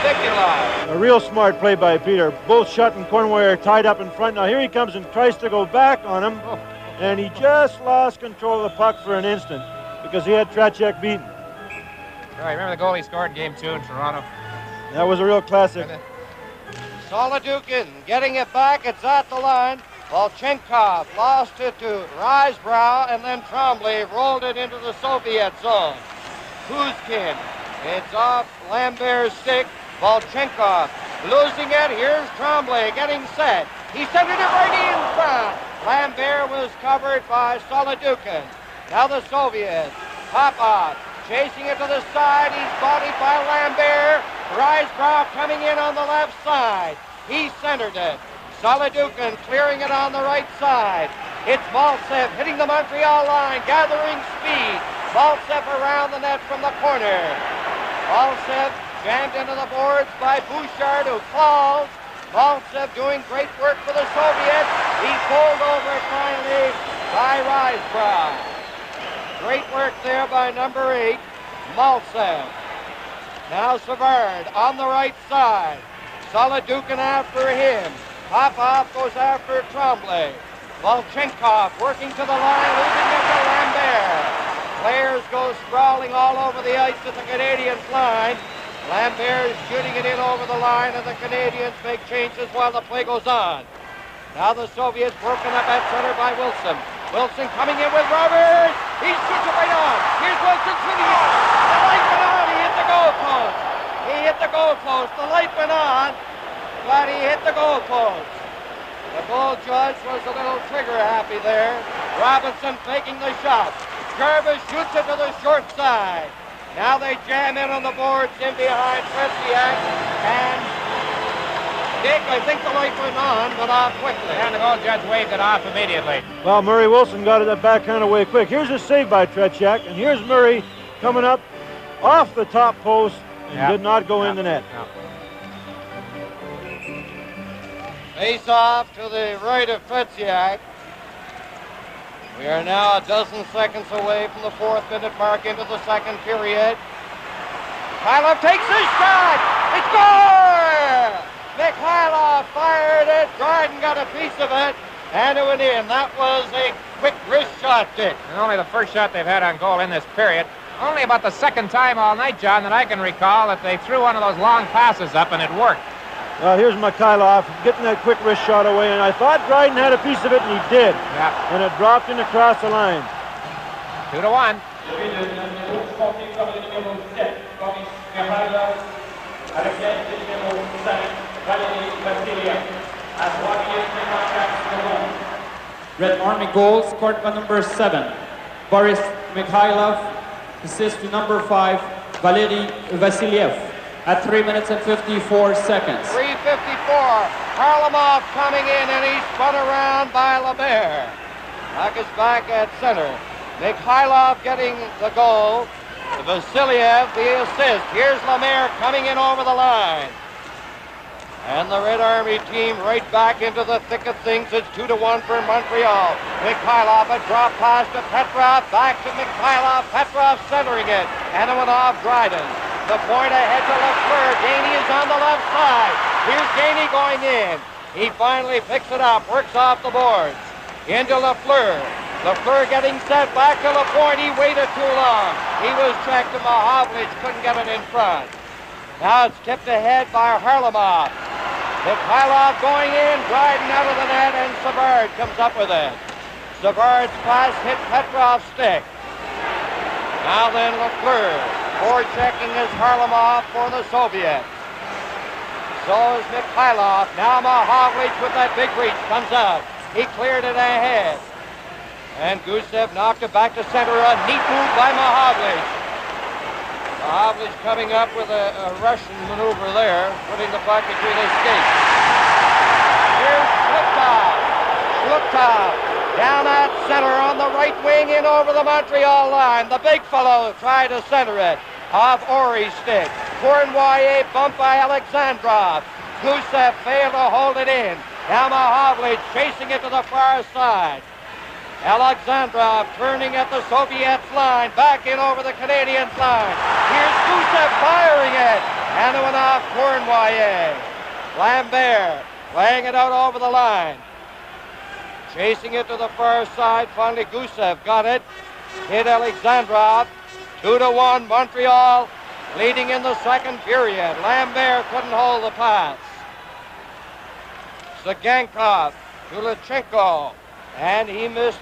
[SPEAKER 1] Nikolai.
[SPEAKER 3] A real smart play by Peter. Both Shutt and Cornwall are tied up in front. Now here he comes and tries to go back on him, and he just lost control of the puck for an instant because he had Trachek beaten.
[SPEAKER 2] Right, remember the goal he scored in Game 2 in Toronto?
[SPEAKER 3] That was a real classic.
[SPEAKER 1] Solidukin getting it back. It's at the line. Volchenkov lost it to Risebrow, and then Tremblay rolled it into the Soviet zone. Kuzkin, it's off Lambert's stick. Volchenkov losing it. Here's Tremblay getting set. He centered it right in front. Lambert was covered by Solidukin. Now the Soviets. Popov chasing it to the side. He's bodied by Lambert. Risebrow coming in on the left side. He centered it. Solidukin clearing it on the right side. It's Maltsev hitting the Montreal line, gathering speed. Maltsev around the net from the corner. Maltsev jammed into the boards by Bouchard, who falls. Maltsev doing great work for the Soviets. He pulled over finally by Risebrow. Great work there by number 8, Maltsev. Now Savard on the right side. Solidukin after him. Popov goes after Tremblay. Volchenkov working to the line, losing it to Lambert. Players go sprawling all over the ice at the Canadiens line. Lambert is shooting it in over the line, and the Canadiens make changes while the play goes on. Now the Soviets broken up at center by Wilson. Wilson coming in with Roberts. He shoots it right on. Here's Wilson shooting it. The light went on. He hit the goal post. He hit the goal post. The light went on, but he hit the goal post. The goal judge was a little trigger happy there. Robinson faking the shot. Jervis shoots it to the short side. Now they jam in on the boards in behind Tretiak, and Dick, I think the light went on, but off quickly.
[SPEAKER 2] And the goal judge waved it off immediately.
[SPEAKER 3] Well, Murray Wilson got it that backhand away quick. Here's a save by Tretiak, and here's Murray coming up off the top post and did not go in the net.
[SPEAKER 1] Face off to the right of Tretiak. We are now a dozen seconds away from the 4th minute mark into the second period. Mikhailov takes his shot. It's score! Mikhailov fired it. Dryden got a piece of it, and it went in. That was a quick wrist shot, Dick.
[SPEAKER 2] And only the first shot they've had on goal in this period. Only about the second time all night, John, that I can recall that they threw one of those long passes up and it worked.
[SPEAKER 3] Well, here's Mikhailov getting that quick wrist shot away, and I thought Dryden had a piece of it, and he did.
[SPEAKER 2] Yeah.
[SPEAKER 3] And it dropped in across the line.
[SPEAKER 2] 2-1.
[SPEAKER 4] Red Army goal scored by number 7, Boris Mikhailov. Assist to number 5, Valery Vasiliev. At 3 minutes and 54 seconds.
[SPEAKER 1] 3:54. Harlamov coming in, and he's spun around by LeBert. Puck is back at center. Mikhailov getting the goal. Vasiliev the assist. Here's Lemaire coming in over the line. And the Red Army team right back into the thick of things. It's 2-1 for Montreal. Mikhailov a drop pass to Petrov. Back to Mikhailov. Petrov centering it. And it went off Dryden. The point ahead to Lafleur. Gainey is on the left side. Here's Gainey going in. He finally picks it up, works off the boards. Into Lafleur. Lafleur getting set back to Lapointe. He waited too long. He was checked, and Mahovlich couldn't get it in front. Now it's tipped ahead by Harlamov. Mikhailov going in, Dryden out of the net, and Savard comes up with it. Savard's pass hit Petrov's stick. Now then Lafleur. Forechecking is Harlamov for the Soviets. So is Mikhailov. Now Mahovlich with that big reach comes out. He cleared it ahead. And Gusev knocked it back to center. A neat move by Mahovlich. Mahovlich coming up with a Russian maneuver there, putting the puck between his skates. Here's Shlupkov. Shlupkov down at center on the right wing in over the Montreal line. The big fellow tried to center it off Ori's stick. Cournoyer bumped by Alexandrov. Gusev failed to hold it in. Now Mahovlich chasing it to the far side. Alexandrov turning at the Soviets line, back in over the Canadiens line. Here's Gusev firing it. And it went off Cournoyer. Lambert playing it out over the line. Chasing it to the far side. Finally, Gusev got it. Hit Alexandrov. 2-1, Montreal leading in the second period. Lambert couldn't hold the pass. Zagankov to Luchenko, and he missed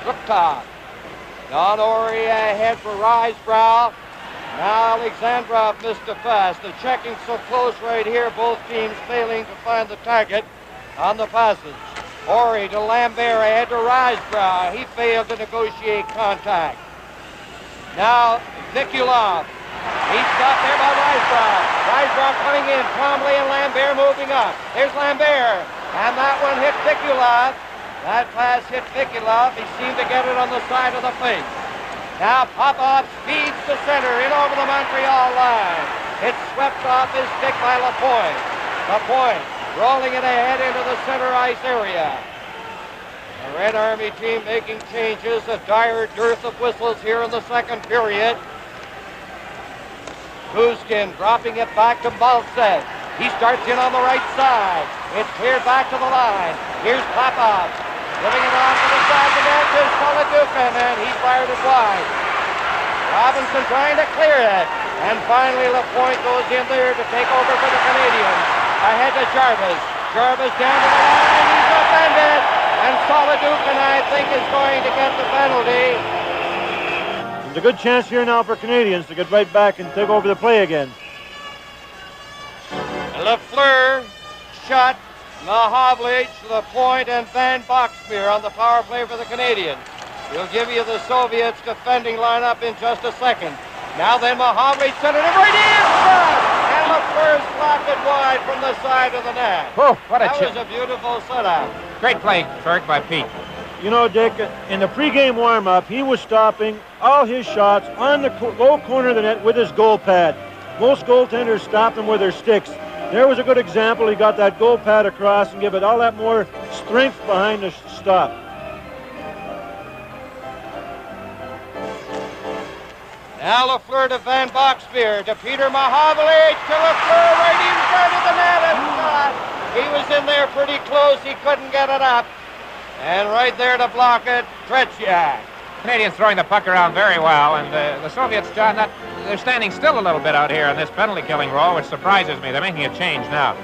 [SPEAKER 1] Shrukov. Don Ori ahead for Risebrow. Now Alexandrov missed a pass. The checking so close right here, both teams failing to find the target on the passes. Ori to Lambert ahead to Risebrow. He failed to negotiate contact. Now Nikulov. He's stopped there by Risebrow. Risebrow coming in. Trombley and Lambert moving up. There's Lambert. And that one hit Nikulov. That pass hit Nikulov. He seemed to get it on the side of the face. Now Popov speeds to center in over the Montreal line. It's swept off his stick by Lapointe. Lapointe rolling it ahead into the center ice area. The Red Army team making changes. A dire dearth of whistles here in the second period. Guskin dropping it back to Baltzev. He starts in on the right side. It's cleared back to the line. Here's Popov. Giving it off to the side of the net to Solodukin, and he fired it wide. Robinson trying to clear it. And finally Lapointe goes in there to take over for the Canadiens. Ahead to Jarvis. Jarvis down to the line. He's upended. And Solodukin, I think, is going to get the penalty.
[SPEAKER 3] There's a good chance here now for Canadiens to get right back and take over the play again.
[SPEAKER 1] Lafleur shot Mahavlich, Lapointe, and Van Boxmeer on the power play for the Canadiens. We'll give you the Soviets defending lineup in just a second. Now then, Mahavlich centered it right in front, and Lafleur's blocked it wide from the side of the net.
[SPEAKER 2] Oh, what a
[SPEAKER 1] That
[SPEAKER 2] chip.
[SPEAKER 1] was a beautiful setup.
[SPEAKER 2] Great play, Kirk, by Pete.
[SPEAKER 3] You know, Dick, in the pregame warm-up, he was stopping all his shots on the low corner of the net with his goal pad. Most goaltenders stop them with their sticks. There was a good example. He got that goal pad across and give it all that more strength behind the stop.
[SPEAKER 1] Now Lafleur to Van Boxmeer, to Peter Mahavlich, to Lafleur right in front of the net and shot. He was in there pretty close. He couldn't get it up. And right there to block it, Tretiak.
[SPEAKER 2] Canadians throwing the puck around very well, and the Soviets, John, they're standing still a little bit out here in this penalty-killing role, which surprises me. They're making a change now.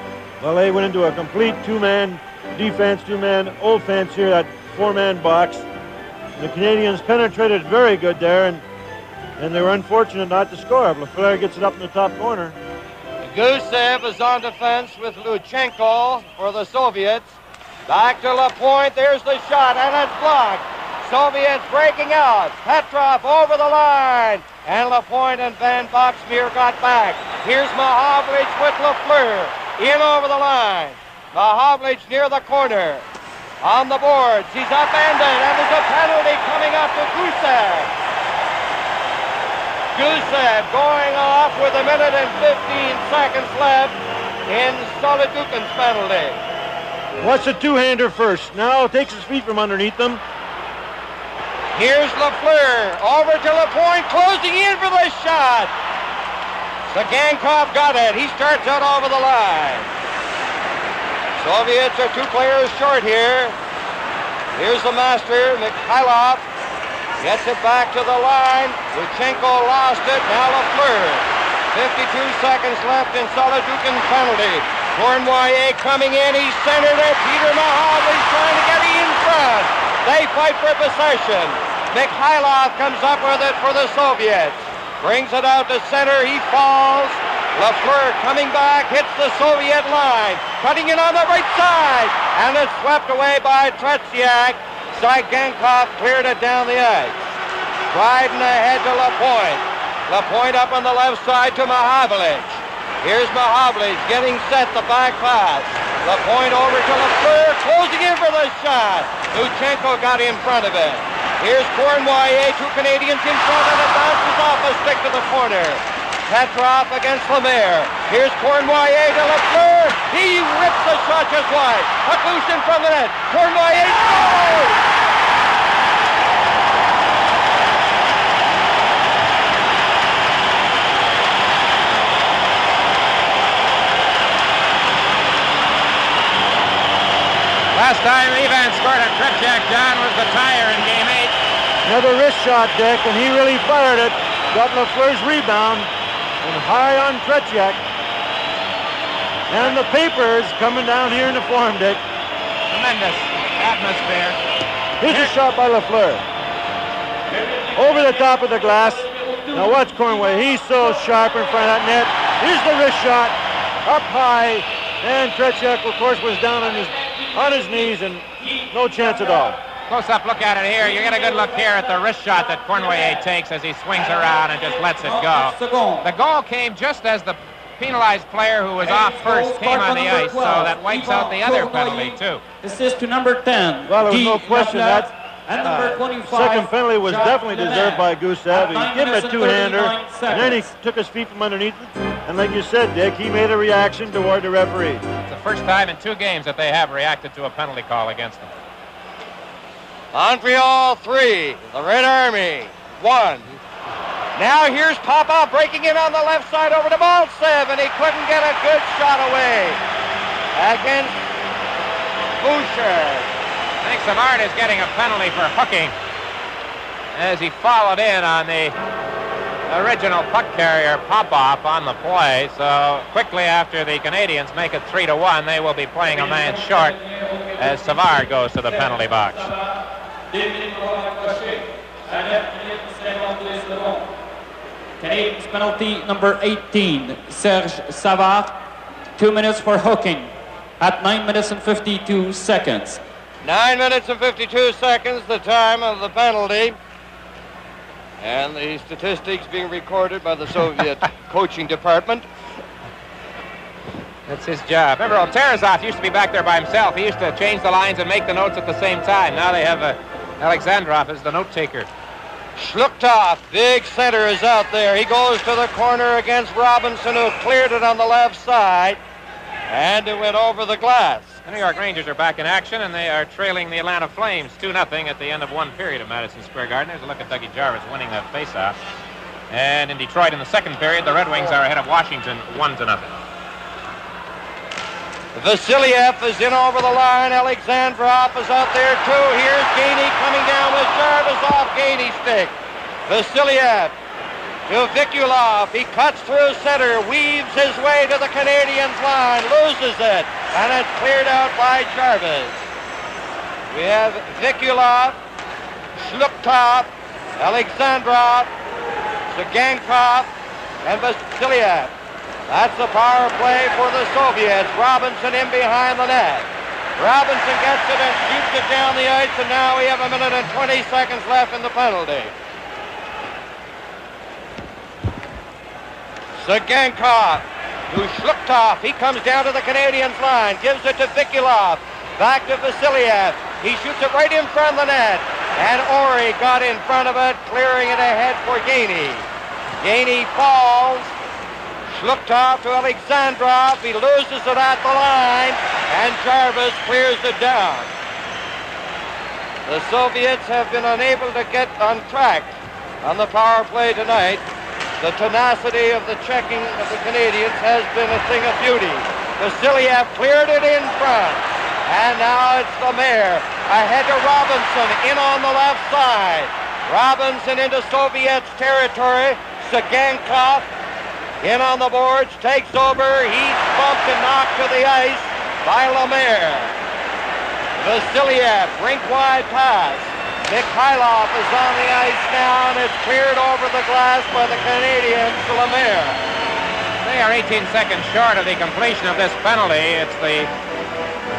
[SPEAKER 3] Well, they went into a complete two-man defense, two-man offense here, that four-man box. The Canadians penetrated very good there, and they were unfortunate not to score. Lafleur gets it up in the top corner.
[SPEAKER 1] Gusev is on defense with Luchenko for the Soviets. Back to Lapointe. There's the shot, and it's blocked. Soviets breaking out. Petrov over the line. And Lapointe and Van Boxmeer got back. Here's Mahavlich with Lafleur. In over the line. Mahavlich near the corner. On the boards. He's upended, and there's a penalty coming up to Gusev. Gusev going off with 1 minute and 15 seconds left in Solodukin's penalty.
[SPEAKER 3] What's a two-hander first? Now takes his feet from underneath them.
[SPEAKER 1] Here's Lafleur over to Lapointe, closing in for the shot. Zagankov got it. He starts out over the line. Soviets are 2 players short here. Here's the master, Mikhailov. Gets it back to the line. Luchenko lost it. Now Lafleur. 52 seconds left in Solodukin's penalty. Cournoyer coming in. He centered it. Peter Mahavlich trying to get in front. They fight for possession. Mikhailov comes up with it for the Soviets. Brings it out to center. He falls. Lafleur coming back. Hits the Soviet line. Cutting it on the right side. And it's swept away by Tretiak. Zagankov cleared it down the ice. Dryden ahead to Lapointe. Lapointe up on the left side to Mahavlich. Here's Mahavlich getting set the back pass. Lapointe over to Lafleur, closing in for the shot. Luchenko got in front of it. Here's Cournoyer, 2 Canadians in front, and it bounces off a stick to the corner. Petrov against Lemaire. Here's Cournoyer to Lafleur. He rips the shot just wide. Puck loose in front of the net. Cournoyer scores!
[SPEAKER 2] time Ivan scored on Tretiak, John, was the tire in Game 8.
[SPEAKER 3] Another wrist shot, Dick, and he really fired it. Got Lafleur's rebound and high on Tretiak. And the papers coming down here in the form, Dick.
[SPEAKER 2] Tremendous atmosphere.
[SPEAKER 3] Here's a shot by Lafleur. Over the top of the glass. Now watch Cornway. He's so sharp in front of that net. Here's the wrist shot. Up high. And Tretiak, of course, was down on his knees and no chance at all.
[SPEAKER 2] Close-up look at it here. You get a good look here at the wrist shot that Cornway takes as he swings around and just lets it go. The goal came just as the penalized player who was off first came on the ice, so that wipes out the other penalty, too.
[SPEAKER 4] Assist to number 10.
[SPEAKER 3] Well, there was no question that
[SPEAKER 4] and number 25,
[SPEAKER 3] second penalty was definitely deserved by Gusev. He gave him a two-hander, and then he
[SPEAKER 4] seconds.
[SPEAKER 3] took his feet from underneath it. And like you said, Dick, he made a reaction toward the referee.
[SPEAKER 2] It's the first time in 2 games that they have reacted to a penalty call against them.
[SPEAKER 1] Montreal 3, the Red Army 1. Now here's Popov breaking in on the left side over to Maltsev, and he couldn't get a good shot away against Boucher.
[SPEAKER 2] I think Savard is getting a penalty for hooking as he followed in on the original puck carrier Popov on the play. So quickly after the Canadiens make it 3-1, they will be playing a man short as Savard goes to the penalty box.
[SPEAKER 4] Canadiens penalty number 18, Serge Savard, 2 minutes for hooking at 9 minutes and 52 seconds.
[SPEAKER 1] 9 minutes and 52 seconds, the time of the penalty. And the statistics being recorded by the Soviet coaching department.
[SPEAKER 2] That's his job. Remember, Tarasov used to be back there by himself. He used to change the lines and make the notes at the same time. Now they have Alexandrov as the note taker.
[SPEAKER 1] Schluchthoff, big center, is out there. He goes to the corner against Robinson, who cleared it on the left side. And it went over the glass.
[SPEAKER 2] The New York Rangers are back in action, and they are trailing the Atlanta Flames 2-0 at the end of one period of Madison Square Garden. There's a look at Dougie Jarvis winning that faceoff. And in Detroit in the second period, the Red Wings are ahead of Washington 1-0.
[SPEAKER 1] Vasiliev is in over the line. Alexandrov is out there too. Here's Gainey coming down with Jarvis off Gainey's stick. Vasiliev to Vikulov. He cuts through center, weaves his way to the Canadiens line, loses it, and it's cleared out by Jarvis. We have Vikulov, Schluchthoff, Alexandrov, Zagankov, and Vasiliev. That's the power play for the Soviets. Robinson in behind the net. Robinson gets it and shoots it down the ice, and now we have 1 minute and 20 seconds left in the penalty. Zagankov to Schluchthoff. He comes down to the Canadiens line, gives it to Vikulov. Back to Vasiliev. He shoots it right in front of the net. And Ori got in front of it, clearing it ahead for Gainey. Gainey falls. Schluchthoff to Alexandrov. He loses it at the line, and Jarvis clears it down. The Soviets have been unable to get on track on the power play tonight. The tenacity of the checking of the Canadiens has been a thing of beauty. Vasiliev cleared it in front, and now it's Lemaire ahead to Robinson in on the left side. Robinson into Soviets territory. Zagankov in on the boards, takes over. He's bumped and knocked to the ice by Lemaire. Vasiliev, rink-wide pass. Mikhailov is on the ice now, and it's cleared over the glass by the Canadiens to Lemaire.
[SPEAKER 2] They are 18 seconds short of the completion of this penalty. It's the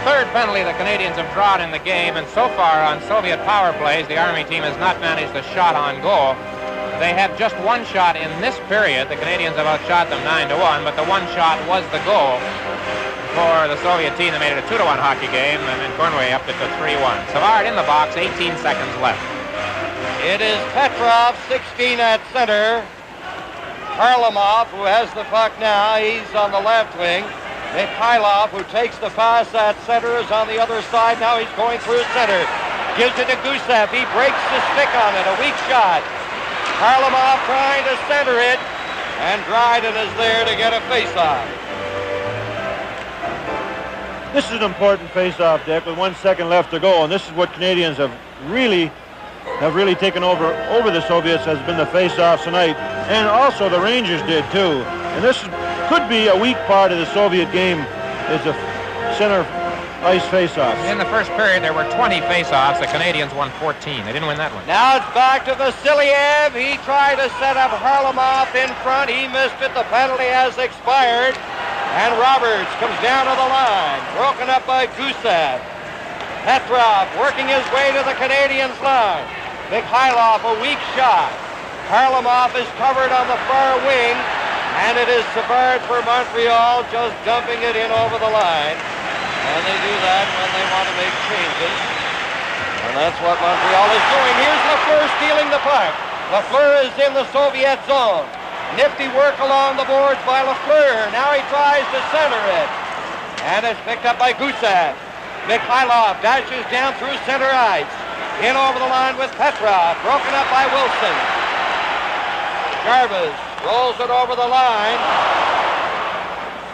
[SPEAKER 2] third penalty the Canadiens have drawn in the game, and so far on Soviet power plays, the Army team has not managed a shot on goal. They have just one shot in this period. The Canadiens have outshot them 9-1, but the one shot was the goal for the Soviet team that made it a 2-1 hockey game, and then Cornway upped it to 3-1. Savard in the box, 18 seconds left.
[SPEAKER 1] It is Petrov, 16 at center. Harlamov, who has the puck now, he's on the left wing. Mikhailov, who takes the pass at center, is on the other side. Now he's going through center. Gives it to Gusev. He breaks the stick on it. A weak shot. Harlamov trying to center it, and Dryden is there to get a face-off.
[SPEAKER 3] This is an important face-off, Dick, with 1 second left to go, and this is what Canadians have really taken over the Soviets, has been the face-offs tonight, and also the Rangers did too. And this could be a weak part of the Soviet game, is the center ice face-offs.
[SPEAKER 2] In the first period, there were 20 face-offs. The Canadians won 14. They didn't win that one.
[SPEAKER 1] Now it's back to Vasiliev. He tried to set up Harlamov in front. He missed it. The penalty has expired. And Roberts comes down to the line, broken up by Gusev. Petrov working his way to the Canadiens' line. Mikhailov, a weak shot. Harlamov is covered on the far wing, and it is Savard for Montreal, just dumping it in over the line. And they do that when they want to make changes. And that's what Montreal is doing. Here's Lafleur stealing the puck. Lafleur is in the Soviet zone. Nifty work along the boards by Lafleur. Now he tries to center it. And it's picked up by Gusev. Mikhailov dashes down through center ice. In over the line with Petrov. Broken up by Wilson. Jarvis rolls it over the line.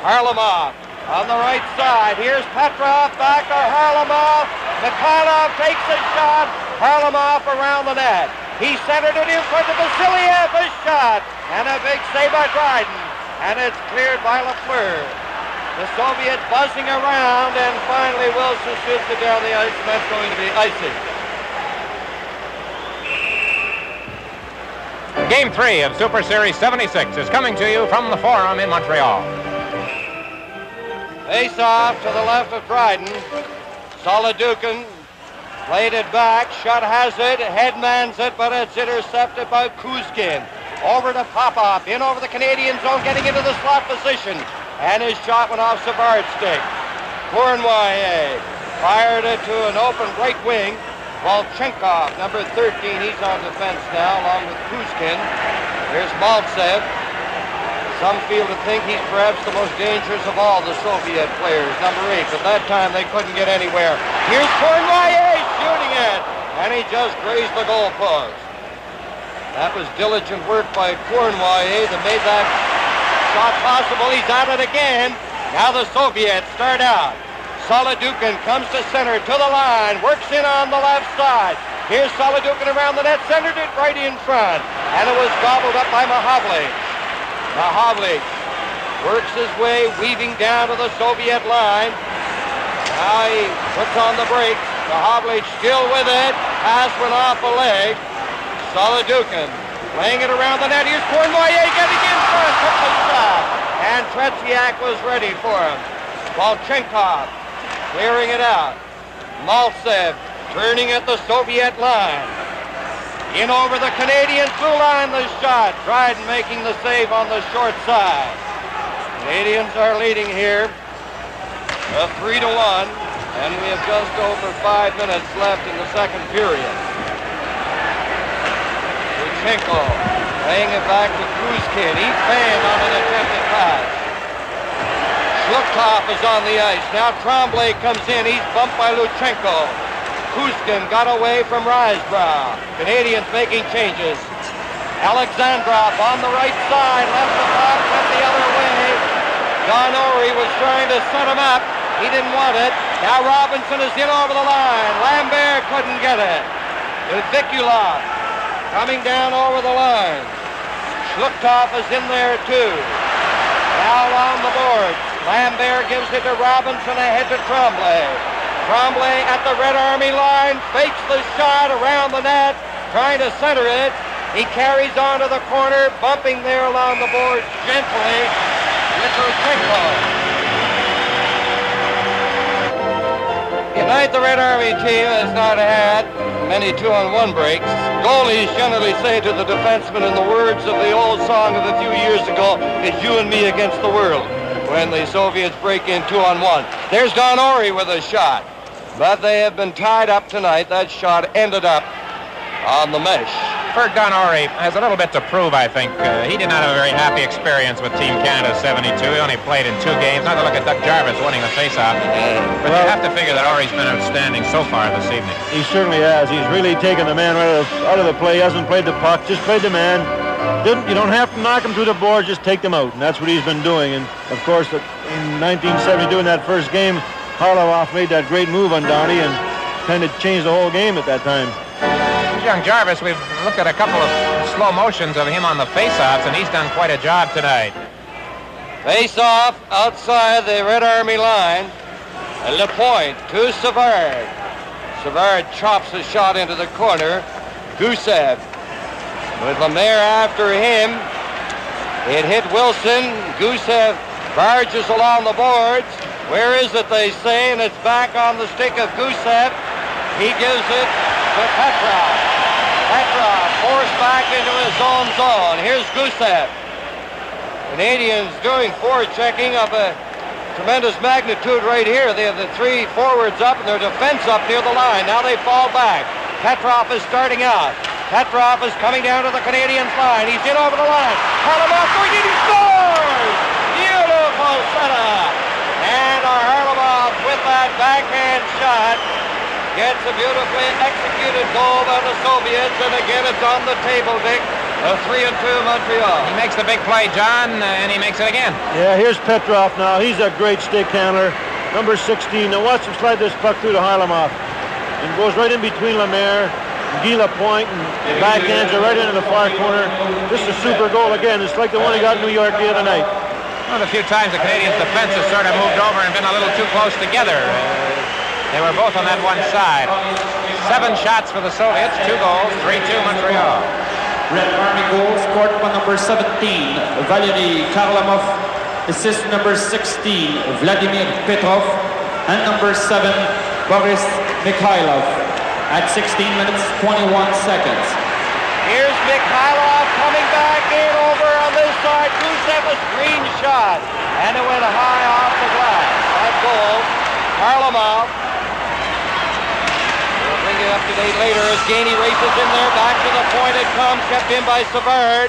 [SPEAKER 1] Harlamov on the right side. Here's Petrov back to Harlamov. Mikhailov takes a shot. Harlamov around the net. He centered it in front of Vasiliev. A shot. And a big save by Dryden. And it's cleared by Lafleur. The Soviets buzzing around, and finally Wilson shoots it down the ice, and that's going to be icing.
[SPEAKER 2] Game 3 of Super Series 76 is coming to you from the Forum in Montreal.
[SPEAKER 1] Face off to the left of Dryden. Solidukin played it back. Shutt has it. Headmans it, but it's intercepted by Kuzkin. Over to Popov. In over the Canadian zone, getting into the slot position. And his shot went off Savard's stick. Cournoyer fired it to an open right wing. Volchenkov, number 13, he's on defense now, along with Kuzkin. Here's Maltsev. Some feel to think he's perhaps the most dangerous of all the Soviet players, number 8. But that time they couldn't get anywhere. Here's Cournoyer shooting it, and he just grazed the goalpost. That was diligent work by Cournoyer that made that shot possible. He's at it again. Now the Soviets start out. Solidukin comes to center, to the line, works in on the left side. Here's Solidukin around the net, centered it right in front. And it was gobbled up by Mahavlich. Mahavlich works his way, weaving down to the Soviet line. Now he puts on the brakes. Mahavlich still with it. Pass went off a leg. Solidukin laying it around the net. Here's Cournoyer getting in front, took the shot. And Tretiak was ready for him. Volchenkov clearing it out. Maltsev turning at the Soviet line. In over the Canadian blue line, the shot. Dryden making the save on the short side. Canadians are leading here 3-1, and we have just over 5 minutes left in the second period. Luchenko laying it back to Kuzkin. He fanned on an attempted pass. Shlukov is on the ice. Now Tremblay comes in. He's bumped by Luchenko. Kuzkin got away from Risebrow. Canadians making changes. Alexandrov on the right side. Left the puck, went the other way. Don Ory was trying to set him up. He didn't want it. Now Robinson is in over the line. Lambert couldn't get it. Vikulov coming down over the line. Shlukov is in there too. Now along the boards. Lambert gives it to Robinson, ahead to Tremblay. Tremblay at the Red Army line, fakes the shot around the net, trying to center it. He carries on to the corner, bumping there along the boards gently with Luchenko. Tonight the Red Army team has not had many 2-on-1 breaks. Goalies generally say to the defenseman, in the words of the old song of a few years ago, it's you and me against the world, when the Soviets break in 2-on-1. There's Don Ory with a shot, but they have been tied up tonight. That shot ended up on the mesh.
[SPEAKER 2] Ferg Don Ory has a little bit to prove, I think. He did not have a very happy experience with Team Canada 72. He only played in 2 games. Not to look at Doug Jarvis winning the faceoff, but you have to figure that Ory's been outstanding so far this evening.
[SPEAKER 3] He certainly has. He's really taken the man right out of the play. He hasn't played the puck, just played the man. You don't have to knock him through the boards, just take them out, and that's what he's been doing. And of course, in 1972, in that first game, Harloff made that great move on Downey and kind of changed the whole game at that time.
[SPEAKER 2] Young Jarvis, we've looked at a couple of slow motions of him on the face-offs, and he's done quite a job tonight.
[SPEAKER 1] Face-off outside the Red Army line. LaPointe to Savard. Savard chops a shot into the corner. Gusev with Lemaire after him. It hit Wilson. Gusev barges along the boards. Where is it, they say, and it's back on the stick of Gusev. He gives it to Petrov. Petrov forced back into his own zone. Here's Gusev. Canadians doing forechecking of a tremendous magnitude right here. They have the three forwards up and their defense up near the line. Now they fall back. Petrov is starting out. Petrov is coming down to the Canadiens line. He's in over the line. Harlamov going in, he scores! Beautiful setup. And Harlamov with that backhand shot gets a beautifully executed goal by the Soviets, and again it's on the table, Dick. A 3-2 Montreal.
[SPEAKER 2] He makes the big play, John, and he makes it again.
[SPEAKER 3] Yeah, here's Petrov now. He's a great stick handler. Number 16. Now watch him slide this puck through to Harlamov. And goes right in between Lemaire and Guy Lapointe, and backhands are right into the far corner. Just a super goal again. It's like the one he got in New York the other night.
[SPEAKER 2] One of the few times the Canadiens' defense has sort of moved over and been a little too close together. They were both on that one side. 7 shots for the Soviets, 2 goals, 3-2 Montreal.
[SPEAKER 4] Red Army goal scored by number 17, Valery Karlamov. Assist number 16, Vladimir Petrov. And number 7, Boris Mikhailov. At 16 minutes, 21 seconds.
[SPEAKER 1] Here's Mikhailov coming back in over on this side. Gusev a screen shot. And it went high off the glass. That goal, Harlamov. We'll bring it up to date later as Gainey races in there. Back to the point it comes. Kept in by Savard.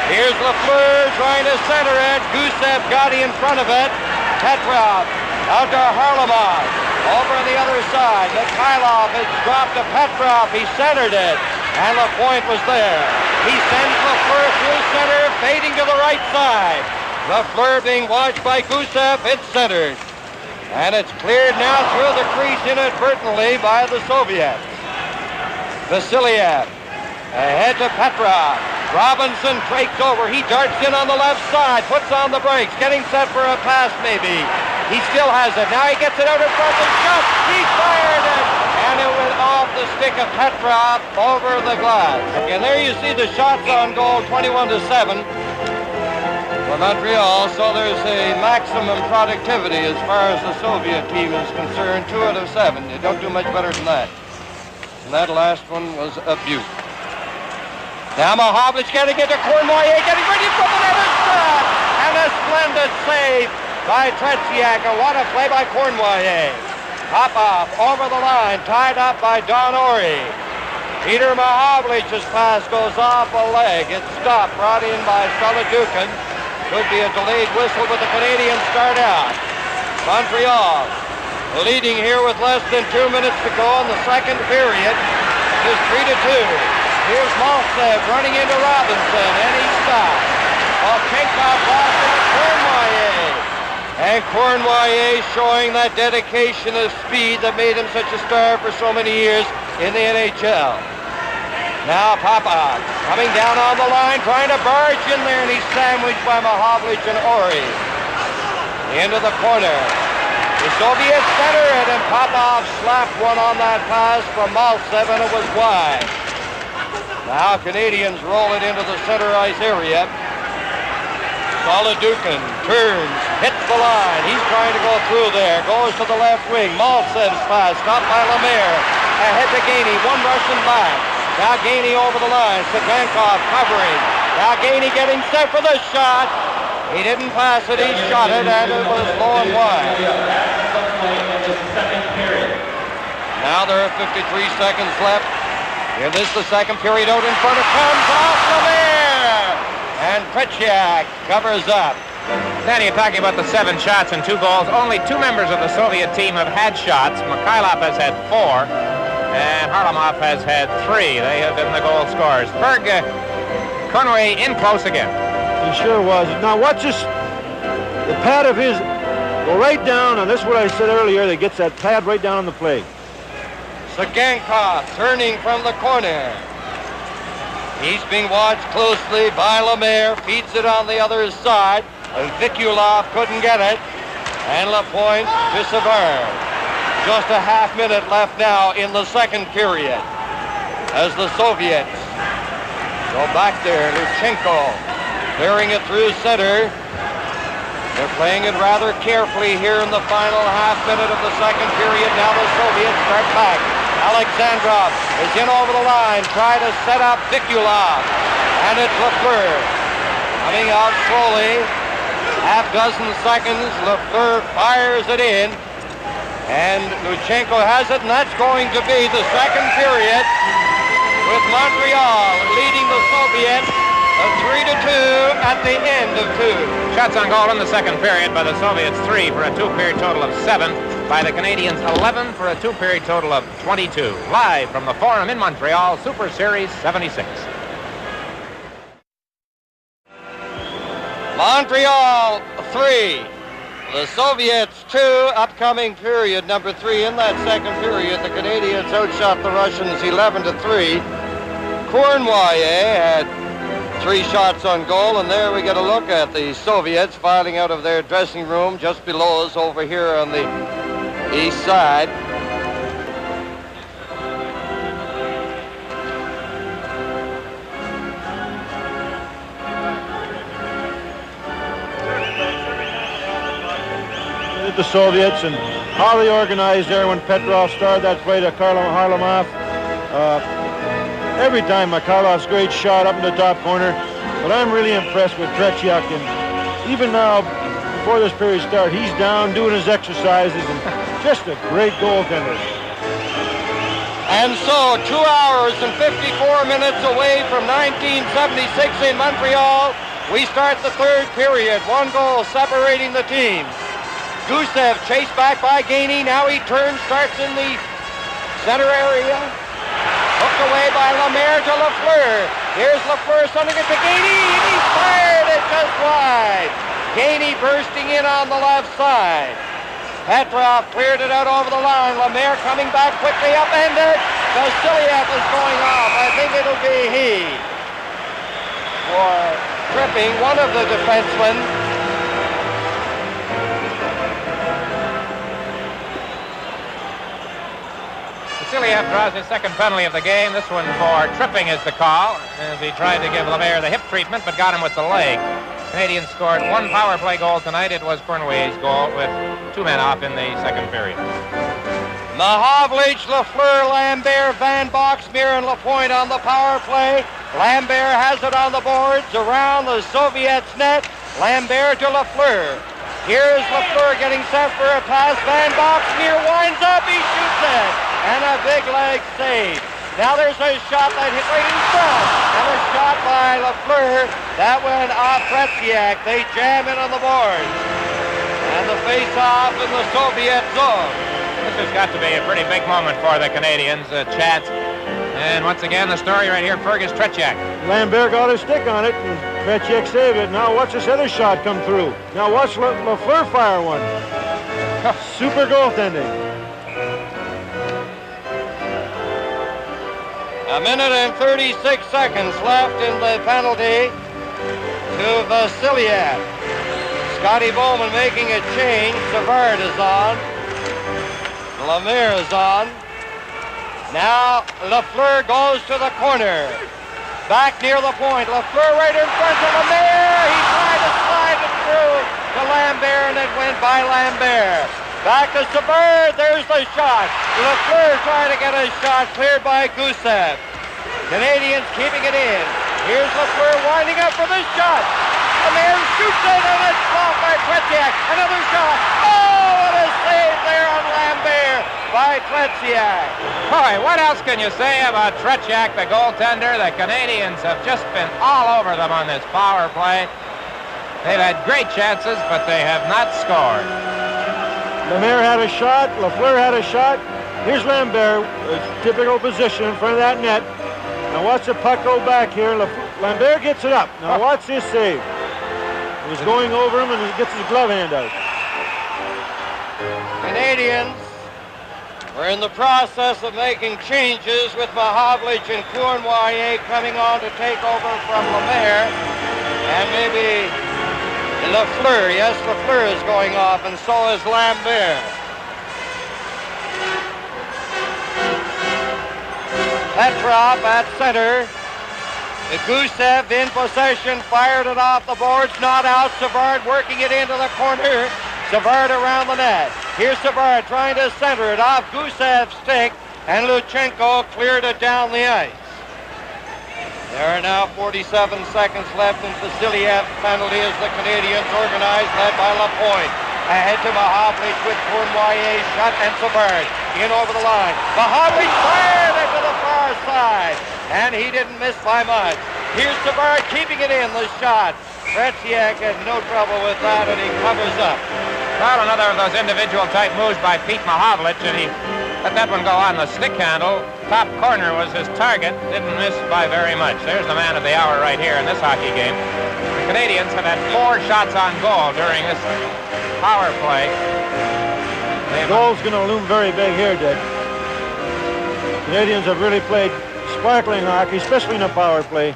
[SPEAKER 1] Here's Lafleur trying to center it. Gusev got in front of it. Petrov out to Harlamov. Over on the other side. Mikhailov has dropped to Petrov. He centered it. And Lapointe was there. He sends Lafleur through center, fading to the right side. Lafleur being watched by Gusev. It's centered. And it's cleared now through the crease inadvertently by the Soviets. Vasiliev ahead to Petrov. Robinson breaks over. He darts in on the left side, puts on the brakes, getting set for a pass maybe. He still has it. Now he gets it out in front of the shot. He fired it, and it went off the stick of Petrov over the glass. And there you see the shots on goal, 21-7 for Montreal. So there's a maximum productivity as far as the Soviet team is concerned. 2 out of 7. You don't do much better than that. And that last one was a beaut. Now Mahovlich getting into Cournoyer, getting ready for the net shot, and a splendid save by Tretiak, and what a play by Cournoyer. Popov over the line, tied up by Don Ori. Peter Mahovlich's pass goes off a leg. It's stopped, brought in by Solodukin. Could be a delayed whistle, but the Canadiens start out. Montreal leading here with less than 2 minutes to go in the second period. It is 3-2. Here's Maltsev running into Robinson, and he stops. Chenkov lost to Cournoyer. And Cournoyer showing that dedication of speed that made him such a star for so many years in the NHL. Now Popov coming down on the line, trying to barge in there, and he's sandwiched by Mahovlich and Ori. Into the corner. The Soviets center it, and Popov slapped one on that pass from Maltsev, and it was wide. Now Canadians roll it into the center ice area. Solodukin turns, hits the line. He's trying to go through there. Goes to the left wing. Maltsev's pass stopped by Lemaire. Ahead to Gainey. One rushing back. Now Gainey over the line. Sitankov covering. Now Gainey getting set for the shot. He didn't pass it. He shot it, and it was low and wide. Now there are 53 seconds left. Here, this the second period. Out in front, it comes off Lemaire, and Tretiak covers up.
[SPEAKER 2] Danny, you're talking about the 7 shots and 2 goals. Only 2 members of the Soviet team have had shots. Mikhailov has had 4, and Harlamov has had 3. They have been the goal scorers. Berg, Cournoyer in close again.
[SPEAKER 3] He sure was. Now watch this. The pad of his go right down, and this is what I said earlier, that gets that pad right down on the plate.
[SPEAKER 1] Saganka turning from the corner. He's being watched closely by Lemaire. Feeds it on the other side. And Vikulov couldn't get it. And Lapointe to Savard. Just a half minute left now in the second period. As the Soviets go back there. Luchenko clearing it through center. They're playing it rather carefully here in the final half minute of the second period. Now the Soviets start back. Alexandrov is in over the line, trying to set up Vikulov. And it's Lafleur coming out slowly. Half dozen seconds, Lafleur fires it in. And Luchenko has it, and that's going to be the second period with Montreal leading the Soviets 3-2 at the end of 2.
[SPEAKER 2] Shots on goal in the second period by the Soviets, 3 for a two-period total of 7. By the Canadiens, 11 for a two-period total of 22. Live from the Forum in Montreal, Super Series 76.
[SPEAKER 1] Montreal 3. The Soviets 2. Upcoming period number 3. In that second period, the Canadiens outshot the Russians 11-3. Cournoyer had 3 shots on goal, and there we get a look at the Soviets filing out of their dressing room just below us over here on the east side.
[SPEAKER 3] The Soviets and how they organized there when Petrov started that play to Harlamov. Every time Mikhailov's great shot up in the top corner, but I'm really impressed with Tretiak, and even now, before this period started, he's down doing his exercises, and just a great goaltender.
[SPEAKER 1] And so, 2 hours and 54 minutes away from 1976 in Montreal, we start the third period. 1 goal separating the teams. Gusev chased back by Gainey. Now he turns, starts in the center area. Hooked away by Lemaire to Lafleur. Here's Lafleur sending it to Gainey. He fired it just wide. Gainey bursting in on the left side. Petrov cleared it out over the line. Lemaire coming back quickly upended. Vasiliev is going off. I think it'll be he for tripping one of the defensemen.
[SPEAKER 2] Vasiliev draws his second penalty of the game. This one for tripping is the call, as he tried to give Lemaire the hip treatment, but got him with the leg. Canadians scored 1 power play goal tonight. It was Cournoyer's goal with 2 men off in the second period.
[SPEAKER 1] Mahovlich, Lafleur, Lambert, Van Boxmeer, and Lapointe on the power play. Lambert has it on the boards around the Soviets' net. Lambert to Lafleur. Here's Lafleur getting set for a pass. Van Boxmeer winds up. He shoots it. And a big leg save. Now there's a shot that hit right in front. And a shot by Lafleur. That went off Tretiak. They jam in on the board. And the face-off in the Soviet zone.
[SPEAKER 2] This has got to be a pretty big moment for the Canadians. Chat. And once again, the story right here, Fergus Tretiak.
[SPEAKER 3] Lambert got his stick on it, and Tretiak saved it. Now watch this other shot come through. Now watch Lafleur fire one. Super goaltending.
[SPEAKER 1] A minute and 36 seconds left in the penalty to Vasiliev. Scotty Bowman making a change. Savard is on. Lemaire is on. Now Lafleur goes to the corner. Back near the point. Lafleur right in front of Lemaire. He tried to slide it through to Lambert, and it went by Lambert. Back to Savard. There's the shot. Lafleur trying to get a shot cleared by Gusev. Canadians keeping it in. Here's Lafleur winding up for the shot. Lemaire shoots it, and it's blocked by Tretiak. Another shot. Oh, what a save there on Lambert by Tretiak.
[SPEAKER 2] Boy, what else can you say about Tretiak, the goaltender? The Canadians have just been all over them on this power play. They've had great chances, but they have not scored.
[SPEAKER 3] Lemaire had a shot. Lafleur had a shot. Here's Lambert, typical position in front of that net. Now watch the puck go back here. Lambert gets it up. Now watch this save. It was going over him, and he gets his glove hand out.
[SPEAKER 1] Canadiens were in the process of making changes with Mahavlich and Cournoyer coming on to take over from Lemaire. And maybe Lafleur. Yes, Lafleur is going off, and so is Lambert. Petrov at center. Gusev in possession, fired it off the boards, not out. Savard working it into the corner. Savard around the net. Here's Savard trying to center it off Gusev's stick, and Luchenko cleared it down the ice. There are now 47 seconds left, and Vasiliev's penalty as the Canadiens organized, led by Lapointe. Ahead to Mahavlich with Cournoyer, shot, and Savard in over the line. Mahavlich fired it to the far side, and he didn't miss by much. Here's Savard keeping it in, the shot. Tretiak had no trouble with that, and he covers up.
[SPEAKER 2] Well, another of those individual type moves by Pete Mahavlich, and he let that one go on the stick handle. Top corner was his target, didn't miss by very much. There's the man of the hour right here in this hockey game. The Canadiens have had 4 shots on goal during this power play.
[SPEAKER 3] The goal's going to loom very big here, Dick. Canadiens have really played sparkling hockey, especially in a power play.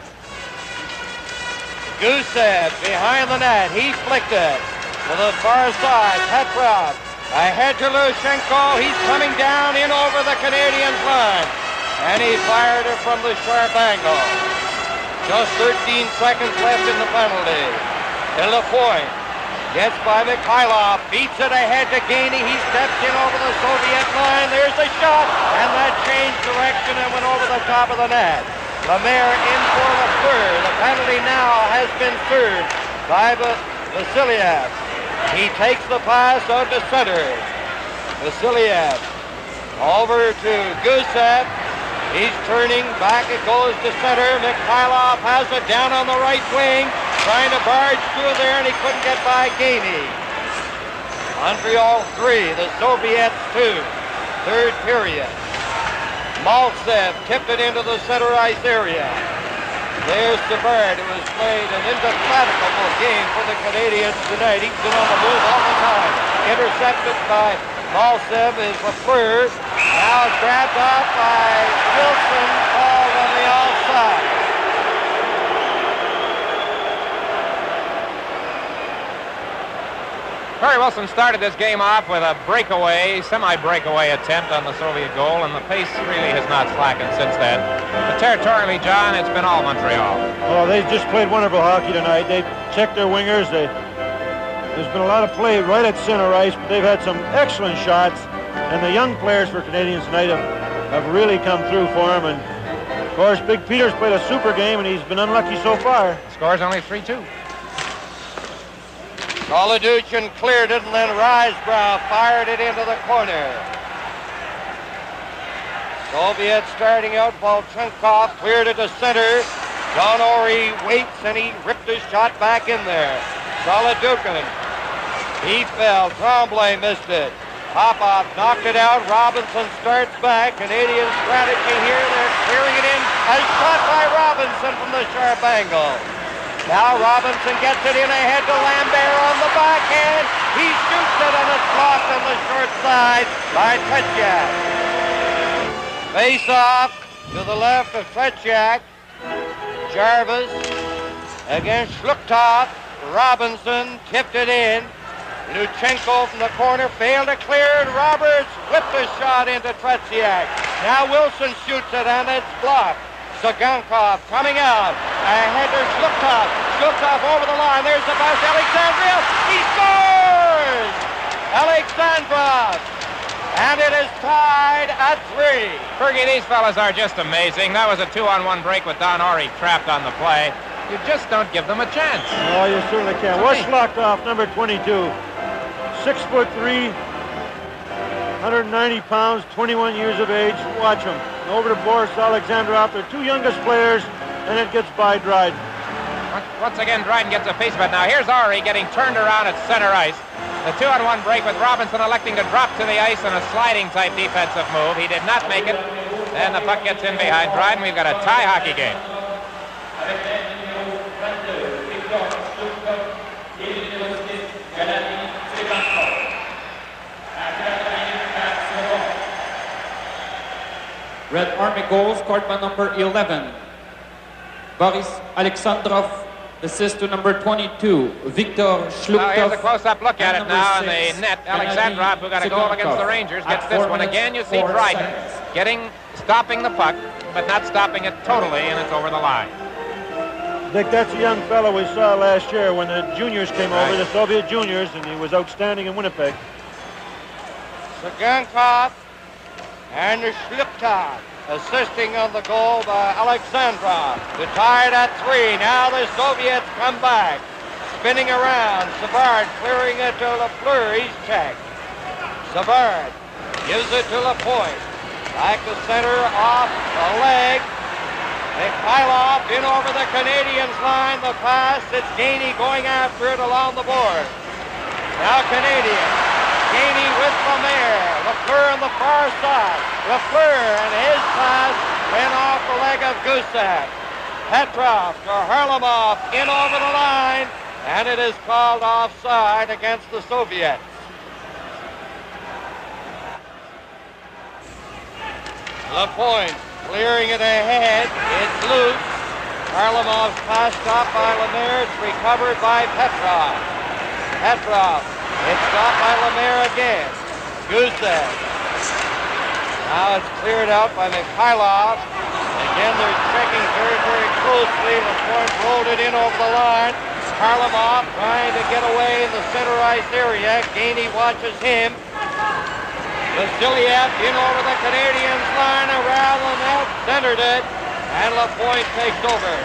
[SPEAKER 1] Gusev behind the net. He flicked it to the far side. Petrov ahead to Luchenko. He's coming down in over the Canadiens line. And he fired it from the sharp angle. Just 13 seconds left in the penalty. And Lapointe gets by Mikhailov. Beats it ahead to Gainey. He steps in over the Soviet line. There's the shot. And that changed direction and went over the top of the net. Lemaire in for Lafleur. The penalty now has been served by Vasiliev. He takes the pass out to center. Vasiliev over to Gusev. He's turning back. It goes to center. Mikhailov has it down on the right wing, trying to barge through there, and he couldn't get by Gainey. Montreal 3, the Soviets 2. Third period. Maltsev tipped it into the center ice area. There's Savard, who has played an indefatigable game for the Canadiens tonight. He's been on the move all the time. Intercepted by Maltsev is Lafleur. Now grabbed off by Wilson, called on the outside.
[SPEAKER 2] Perry Wilson started this game off with a breakaway, semi-breakaway attempt on the Soviet goal, and the pace really has not slackened since then. But territorially, John, it's been all Montreal.
[SPEAKER 3] Well, they just played wonderful hockey tonight. They checked their wingers. There's been a lot of play right at center ice, but they've had some excellent shots. And the young players for Canadiens tonight have really come through for them. And, of course, Big Peter's played a super game, and he's been unlucky so far.
[SPEAKER 2] The score's only 3-2.
[SPEAKER 1] Goloduchin cleared it, and then Risebrow fired it into the corner. Soviet starting out. Volchenkov cleared it to center. Don Ori waits, and he ripped his shot back in there. Goloduchin. He fell. Tremblay missed it. Popov knocked it out. Robinson starts back. Canadian strategy here. They're clearing it in. A shot by Robinson from the sharp angle. Now Robinson gets it in ahead to Lambert on the backhand. He shoots it, and it's blocked on the short side by Tretiak. Face off to the left of Tretiak. Jarvis against Schluchthoff. Robinson tipped it in. Luchenko from the corner failed to clear it. Roberts whipped a shot into Tretiak. Now Wilson shoots it, and it's blocked. Sagankov coming out. Ahead to Schluchthoff. Schluchthoff over the line. There's the pass. Alexandrov. He scores! Alexandrov. And it is tied at 3.
[SPEAKER 2] Fergie, these fellas are just amazing. That was a 2-on-1 break with Don Ori trapped on the play. You just don't give them a chance.
[SPEAKER 3] Oh, you certainly can. What's Schluchthoff, number 22? 6'3", 190 pounds, 21 years of age. Watch him. Over to Boris Alexandrov, their 2 youngest players, and it gets by Dryden.
[SPEAKER 2] Once again, Dryden gets a piece of it. Now here's Ori getting turned around at center ice. The 2-on-1 break with Robinson electing to drop to the ice in a sliding type defensive move. He did not make it. And the puck gets in behind Dryden. We've got a tie hockey game.
[SPEAKER 4] Red Army goals, scored by number 11, Boris Alexandrov. Assist to number 22, Victor Shlukov.
[SPEAKER 2] Now here's a close-up look at it now in the net. Alexandrov, who got a goal against the Rangers, gets this one again. You see Dryden stopping the puck, but not stopping it totally, and it's over the line.
[SPEAKER 3] Dick, that's a young fellow we saw last year when the juniors came over, the Soviet juniors, and he was outstanding in Winnipeg.
[SPEAKER 1] Sagankov and Shlukov assisting on the goal by Alexandrov. To tie it at 3. Now the Soviets come back. Spinning around. Savard clearing it to Lafleur. He's checked. Savard gives it to Lapointe. Back to center, off the leg. Mikhailov in over the Canadiens line. The pass. It's Gainey going after it along the board. Now Canadiens. Gainey with Lemaire. Lafleur on the far side. Lafleur and his pass went off the leg of Gusev. Petrov to Harlamov in over the line, and it is called offside against the Soviets. Lapointe clearing it ahead. It's loose. Harlamov's pass stopped by Lemaire. It's recovered by Petrov. Petrov. It's stopped by Lemaire again. Gusev. Now it's cleared out by Mikhailov. Again, they're checking very, very closely. Lapointe rolled it in over the line. Harlamov trying to get away in the center ice area. Gainey watches him. Vasiliev in over the Canadiens line, around the net, centered it, and Lapointe takes over.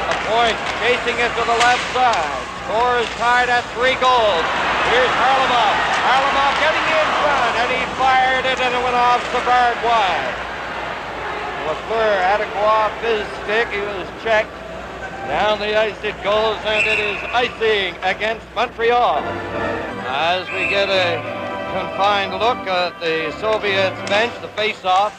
[SPEAKER 1] Lapointe chasing it to the left side. Score is tied at 3 goals. Here's Harlamov. Harlamov getting in front, and he fired it, and it went off Savard wide. Lafleur had to go off his stick. He was checked. Down the ice it goes, and it is icing against Montreal. As we get a confined look at the Soviets bench, the face-off.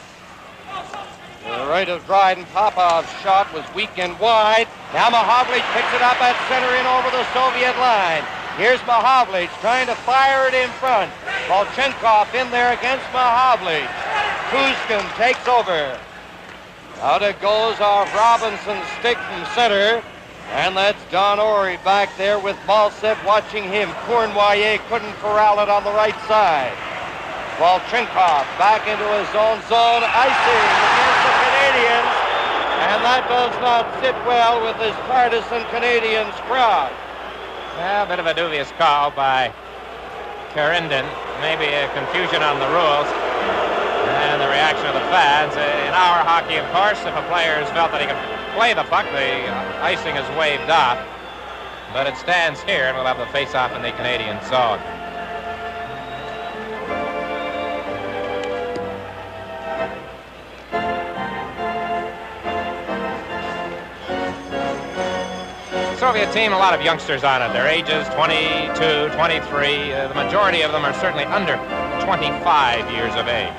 [SPEAKER 1] The right of Dryden. Popov's shot was weak and wide. Now Mahovlich picks it up at center in over the Soviet line. Here's Mahovlich trying to fire it in front. Volchenkov in there against Mahovlich. Kuzkin takes over. Out it goes off Robinson's stick from center. And that's Don Ory back there with Malsev watching him. Cournoyer couldn't corral it on the right side. Volchenkov back into his own zone, icing against the Canadiens, and that does not sit well with this partisan Canadiens crowd.
[SPEAKER 2] Yeah, a bit of a dubious call by Karindin. Maybe a confusion on the rules and the reaction of the fans. In our hockey, of course, if a player has felt that he can play the puck, the icing is waved off, but it stands here, and we'll have the face-off in the Canadian zone. Soviet team, a lot of youngsters on it. Their ages 22, 23. The majority of them are certainly under 25 years of age.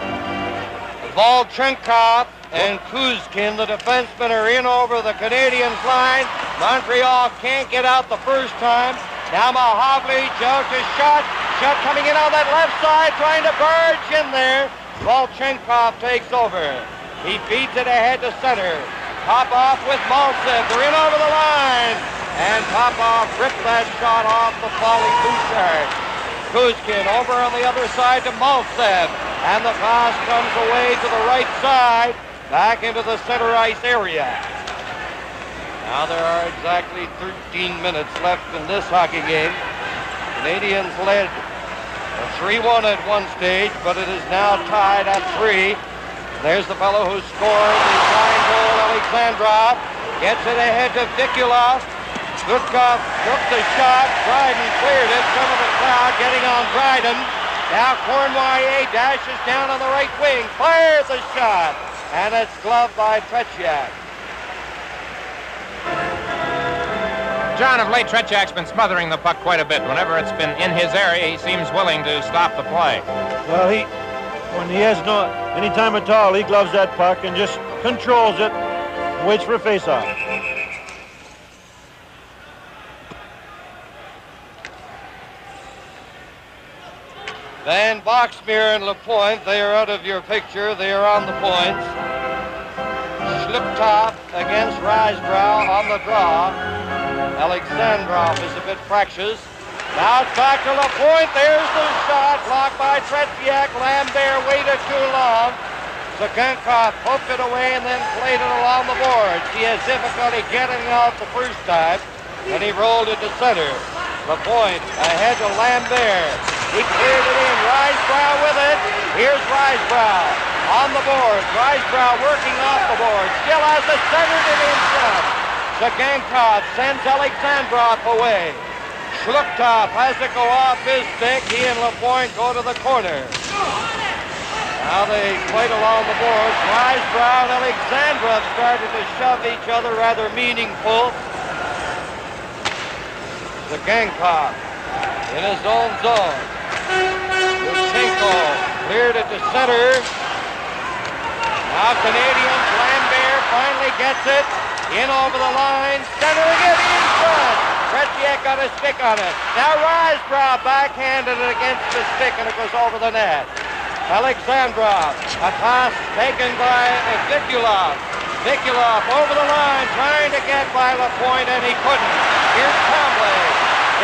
[SPEAKER 1] Volchenkov and Kuzkin, the defensemen, are in over the Canadiens line. Montreal can't get out the first time. Now Mahovlich out to shot. Shot coming in on that left side, trying to barge in there. Volchenkov takes over. He feeds it ahead to center. Popov with Malsev. They're in over the line. And Popov ripped that shot off the falling Bouchard. Kuzkin over on the other side to Malsev. And the pass comes away to the right side, back into the center ice area. Now there are exactly 13 minutes left in this hockey game. Canadiens led 3-1 at one stage, but it is now tied at 3. There's the fellow who scored the tying goal, Alexandrov. Gets it ahead to Vikulov. Gutkov took the shot. Dryden cleared it. Some of the crowd getting on Dryden. Now Cournoyer dashes down on the right wing. Fires a shot. And it's gloved by Tretiak.
[SPEAKER 2] John, of late, Tretiak's been smothering the puck quite a bit. Whenever it's been in his area, he seems willing to stop the play.
[SPEAKER 3] Well, when he has no any time at all, he gloves that puck and just controls it and waits for a face-off.
[SPEAKER 1] Van Boxmeer and Lapointe, they are out of your picture. They are on the points. flip top against Risebrow on the draw. Alexandrov is a bit fractious. Now it's back to Lapointe. There's the shot. Blocked by Tretiak. Lambert waited too long. Zagankov poked it away and then played it along the boards. He has difficulty getting out the first time, and he rolled it to center. Lapointe ahead to Lambert. He cleared it in. Risebrow with it. Here's Risebrow on the boards. Risebrow working off the board. Still has the centered it in front. Zagankov sends Alexandrov away. Shluktov has to go off his stick. He and Lapointe go to the corner. Now they played along the boards. Risebrow and Alexandrov started to shove each other, rather meaningful. Zagankov in his own zone. Luchenko cleared it to center. Now Canadiens, Lambert finally gets it. In over the line, centering it in front. Tretiak got a stick on it. Now Risebrow backhanded it against the stick and it goes over the net. Alexandrov, a pass taken by Vikulov. Vikulov over the line, trying to get by Lapointe, and he couldn't. Here's Tremblay.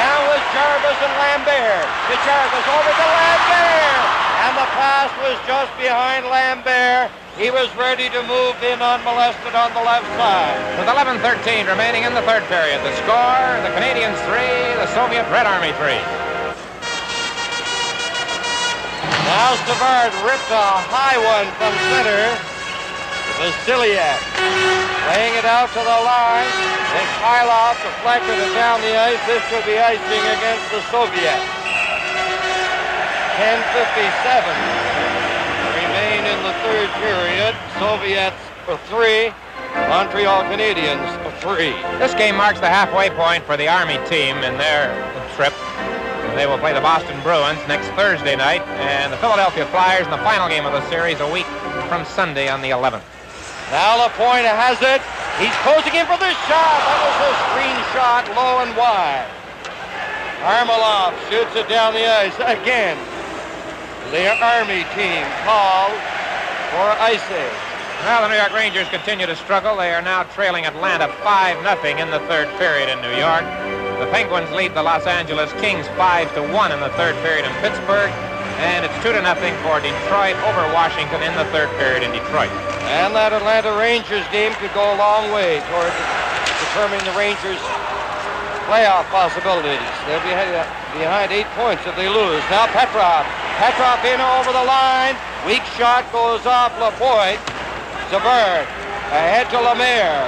[SPEAKER 1] Down with Jarvis and Lambert. To Jarvis, over to Lambert. And the pass was just behind Lambert. He was ready to move in unmolested on the left side.
[SPEAKER 2] With 11:13 remaining in the third period. The score, the Canadiens 3, the Soviet Red Army 3.
[SPEAKER 1] Now Savard ripped a high one from center. Vasiliak laying it out to the line. Mikhailov deflected it down the ice. This could be icing against the Soviets. 10:57 remain in the third period. Soviets for 3. Montreal Canadiens for 3.
[SPEAKER 2] This game marks the halfway point for the Army team in their trip. They will play the Boston Bruins next Thursday night, and the Philadelphia Flyers in the final game of the series a week from Sunday on the 11th.
[SPEAKER 1] Now Lapointe has it. He's posing in for the shot. That was a screen shot, low and wide. Armalov shoots it down the ice again. The Army team called for icing.
[SPEAKER 2] Well, the New York Rangers continue to struggle. They are now trailing Atlanta 5-0 in the third period in New York. The Penguins lead the Los Angeles Kings 5-1 in the third period in Pittsburgh. And it's 2-0 for Detroit over Washington in the third period in Detroit.
[SPEAKER 1] And that Atlanta Rangers game could go a long way toward determining the Rangers' playoff possibilities. They'll be behind 8 points if they lose. Now Petrov. Petrov in over the line. Weak shot goes off Lapointe. Savard ahead to Lemaire.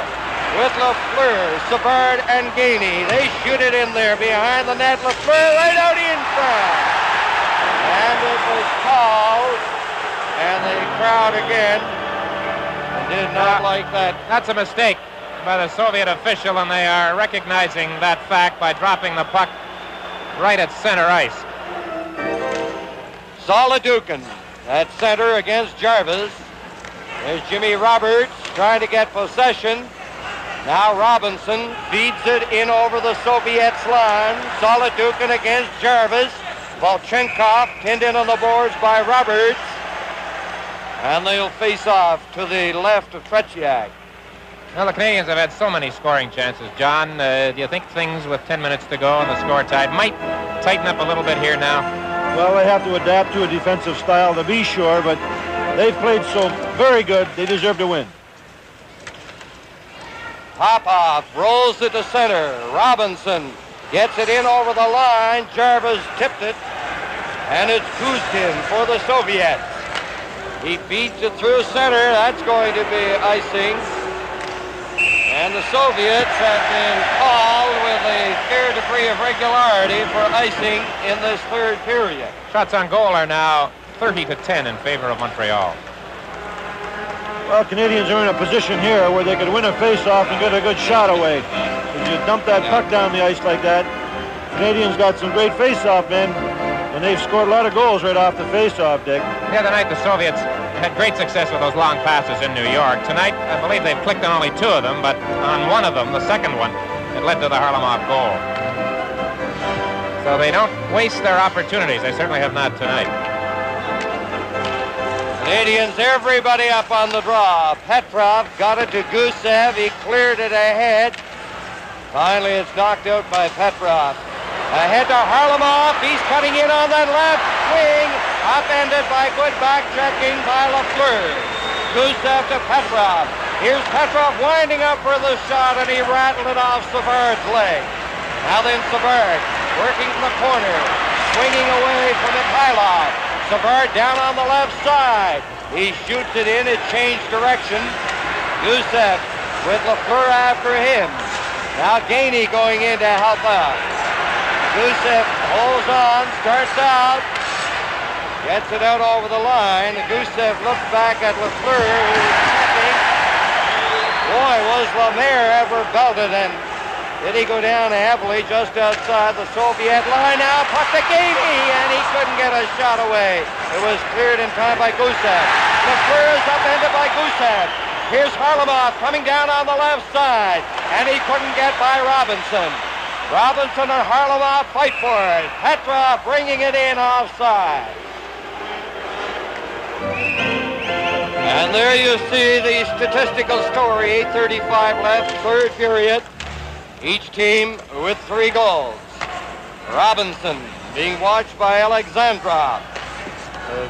[SPEAKER 1] With Lafleur, Savard, and Gainey. They shoot it in there behind the net. Lafleur right out in front. And it was called. And the crowd again did not like that.
[SPEAKER 2] That's a mistake by the Soviet official, and they are recognizing that fact by dropping the puck right at center ice.
[SPEAKER 1] Solidukin at center against Jarvis. There's Jimmy Roberts trying to get possession. Now Robinson feeds it in over the Soviets line. Solidukin against Jarvis. Volchenkov pinned in on the boards by Roberts. And they'll face off to the left of Tretiak.
[SPEAKER 2] Well, the Canadiens have had so many scoring chances, John. Do you think things with 10 minutes to go and the score tied might tighten up a little bit here now?
[SPEAKER 3] Well, they have to adapt to a defensive style to be sure, but they've played so very good, they deserve to win.
[SPEAKER 1] Popov rolls it to center. Robinson gets it in over the line. Jarvis tipped it. And it's Kuzkin for the Soviets. He feeds it through center. That's going to be icing. And the Soviets have been called with a fair degree of regularity for icing in this third period.
[SPEAKER 2] Shots on goal are now 30-10 in favor of Montreal.
[SPEAKER 3] Well, Canadians are in a position here where they could win a face-off and get a good shot away. If you dump that puck down the ice like that, Canadians got some great face-off men, and they've scored a lot of goals right off the face-off, Dick.
[SPEAKER 2] The other night, the Soviets had great success with those long passes in New York. Tonight, I believe they've clicked on only 2 of them, but on one of them, the second one, it led to the Harlamov goal. So they don't waste their opportunities. They certainly have not tonight.
[SPEAKER 1] Canadians, everybody up on the draw. Petrov got it to Gusev. He cleared it ahead. Finally, it's knocked out by Petrov. Ahead to Harlamov. He's cutting in on that left wing. Upended by good back checking by Lafleur. Gusev to Petrov. Here's Petrov winding up for the shot, and he rattled it off Savard's leg. Now then Savard working from the corner. Swinging away from Mikhailov. Savard down on the left side. He shoots it in. It changed direction. Gusev with Lafleur after him. Now Gainey going in to help out. Gusev holds on, starts out, gets it out over the line. Gusev looks back at Lafleur, who is checking. Boy, was Lemaire ever belted, and did he go down heavily just outside the Soviet line. Now puck to Gainey, and he couldn't get a shot away. It was cleared in time by Gusev. Lafleur is upended by Gusev. Here's Harlamov coming down on the left side, and he couldn't get by Robinson. Robinson and Harlamov fight for it. Petrov bringing it in offside. And there you see the statistical story. 8:35 left, third period. Each team with 3 goals. Robinson being watched by Alexandrov.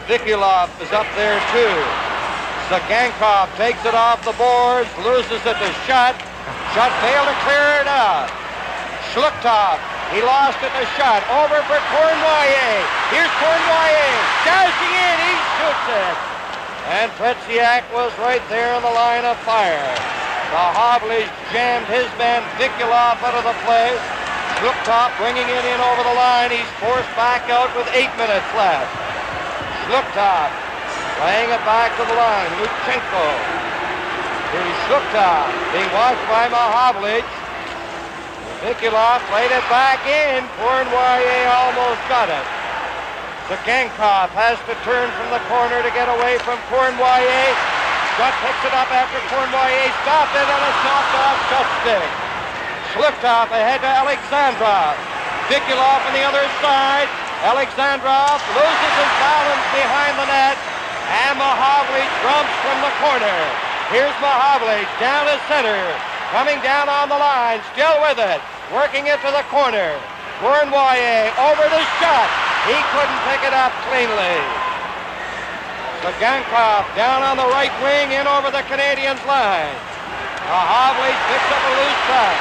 [SPEAKER 1] Vikulov is up there too. Sagankov takes it off the boards, loses it to Shutt. Shutt failed to clear it out. Schluchthoff, he lost it to Shutt. Over for Cournoyer. Here's Cournoyer, dashing in, he shoots it. And Tretiak was right there in the line of fire. Mahovlich jammed his man Vikulov out of the play. Schluchthoff bringing it in over the line. He's forced back out with 8 minutes left. Schluchthoff playing it back to the line. Luchenko. Here's Schluchthoff being watched by Mahovlich. Vikulov played it back in. Cournoyer almost got it. Sagankov has to turn from the corner to get away from Cournoyer. Shutt picks it up after Cournoyer stopped it, and a knocked off Shutt stick. Schluchthoff ahead to Alexandrov. Vikulov on the other side. Alexandrov loses his balance behind the net, and Mahovlich jumps from the corner. Here's Mahovlich down to center, coming down on the line, still with it, working it to the corner. Cournoyer over the Shutt. He couldn't pick it up cleanly. Sagankov down on the right wing, in over the Canadiens' line. Mahovlich picks up a loose puck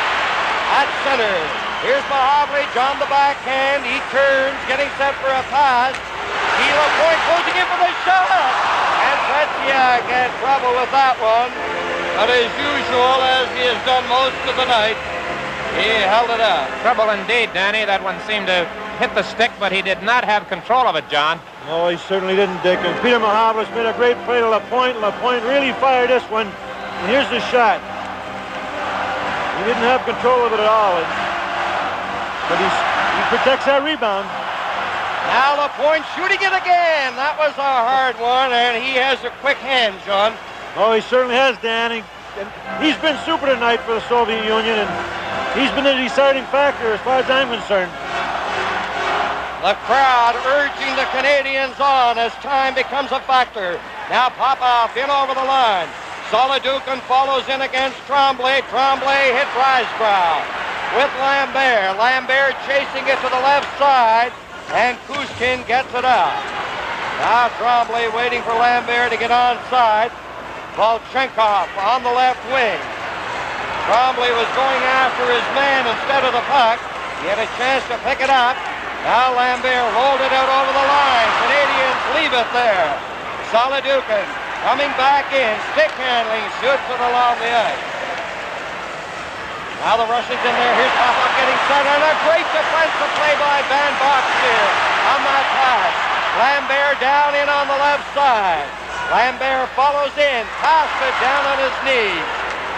[SPEAKER 1] at center. Here's Mahovlich on the backhand. He turns, getting set for a pass. Gila Point closing in for the shot. And Tretiak had trouble with that one. But as usual, as he has done most of the night, he held it up.
[SPEAKER 2] Trouble indeed, Danny. That one seemed to hit the stick, but he did not have control of it, John.
[SPEAKER 3] No, he certainly didn't, Dick. And Peter Mahovlich made a great play to LaPointe. LaPointe really fired this one. And here's the shot. He didn't have control of it at all. But he protects that rebound.
[SPEAKER 1] Now LaPointe shooting it again. That was a hard one, and he has a quick hand, John.
[SPEAKER 3] Oh, he certainly has, Dan. And he's been super tonight for the Soviet Union, and he's been the deciding factor as far as I'm concerned.
[SPEAKER 1] The crowd urging the Canadiens on as time becomes a factor. Now Popov in over the line. Solidukin follows in against Tremblay. Tremblay hit Risebrow with Lambert. Lambert chasing it to the left side, and Kushkin gets it out. Now Tremblay waiting for Lambert to get onside. Volchenkov on the left wing. Tremblay was going after his man instead of the puck. He had a chance to pick it up. Now Lambert rolled it out over the line. Canadiens leave it there. Solidukin coming back in. Stick handling. Shoots it along the ice. Now the Russians in there. Here's Popov getting set. And a great defensive play by Van Boxmeer on that pass. Lambert down in on the left side. Lambert follows in. Passed it down on his knees.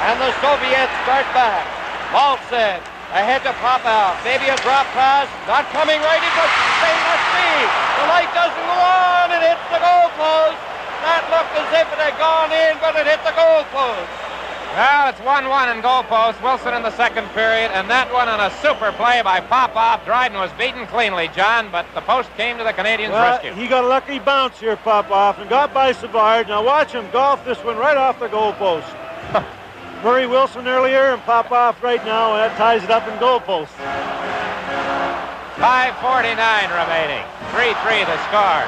[SPEAKER 1] And the Soviets start back. Maltsev ahead to Popov. Maybe a drop pass. Not coming right into stainless speed. The light doesn't go on. It hits the goal post. That looked as if it had gone in, but it hit the goal post.
[SPEAKER 2] Well, it's 1-1 in goalpost. Wilson in the second period, and that one on a super play by Popoff. Dryden was beaten cleanly, John, but the post came to the Canadiens' rescue.
[SPEAKER 3] He got a lucky bounce here, Popoff, and got by Savard. Now watch him golf this one right off the goalpost. Murray Wilson earlier and Popoff right now, and that ties it up in goalpost.
[SPEAKER 2] 5:49 remaining. 3-3 the score.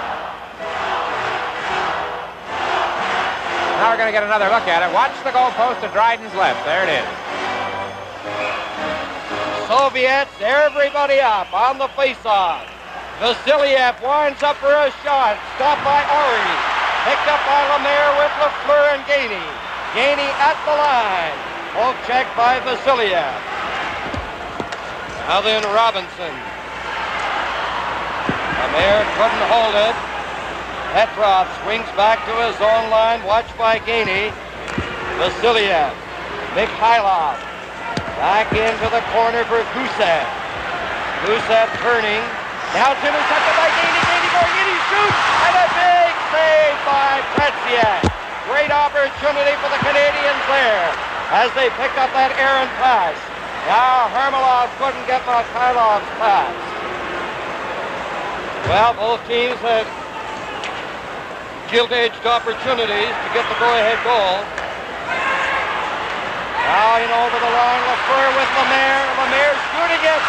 [SPEAKER 2] Now we're going to get another look at it. Watch the goalpost to Dryden's left. There it is.
[SPEAKER 1] Soviets, everybody up on the face-off. Vasiliev winds up for a shot. Stopped by Ori. Picked up by Lemaire with Lafleur and Gainey. Gainey at the line. Poke check by Vasiliev. Now then Robinson. Lemaire couldn't hold it. Petrov swings back to his own line, watched by Gainey. Vasiliev. Mikhailov. Back into the corner for Gusev. Gusev turning. Now it's intercepted by Gainey. Gainey going in, he shoots, and a big save by Tretiak. Great opportunity for the Canadiens there as they picked up that errant pass. Now Hermelov couldn't get Mikhailov's pass. Well, both teams had gilt-edged opportunities to get the go-ahead goal. Now in over the line, Lafleur with Lemaire. Lemaire shooting it.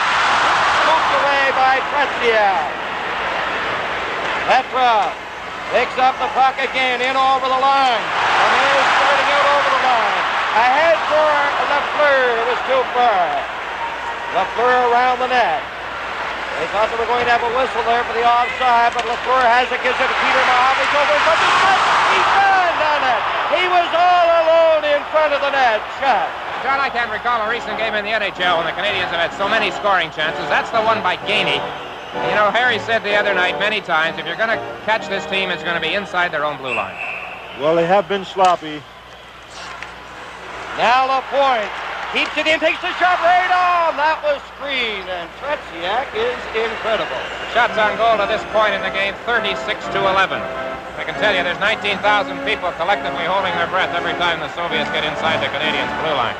[SPEAKER 1] Scooped away by Tretiak. Petrov picks up the puck again, in over the line. Lemaire starting out over the line. Ahead for Lafleur. It was too far. Lafleur around the net. They thought they were going to have a whistle there for the offside, but Lafleur has it, gives it to Peter Mahovlich over in front of the net. He's done it. He was all alone in front of the net. Shot.
[SPEAKER 2] John, I can't recall a recent game in the NHL when the Canadiens have had so many scoring chances. That's the one by Gainey. You know, Harry said the other night many times, if you're going to catch this team, it's going to be inside their own blue line.
[SPEAKER 3] Well, they have been sloppy.
[SPEAKER 1] Now LaPointe keeps it in, takes the shot right on. That was screened, and Tretiak is incredible.
[SPEAKER 2] Shots on goal to this point in the game, 36-11. I can tell you there's 19,000 people collectively holding their breath every time the Soviets get inside the Canadiens' blue line.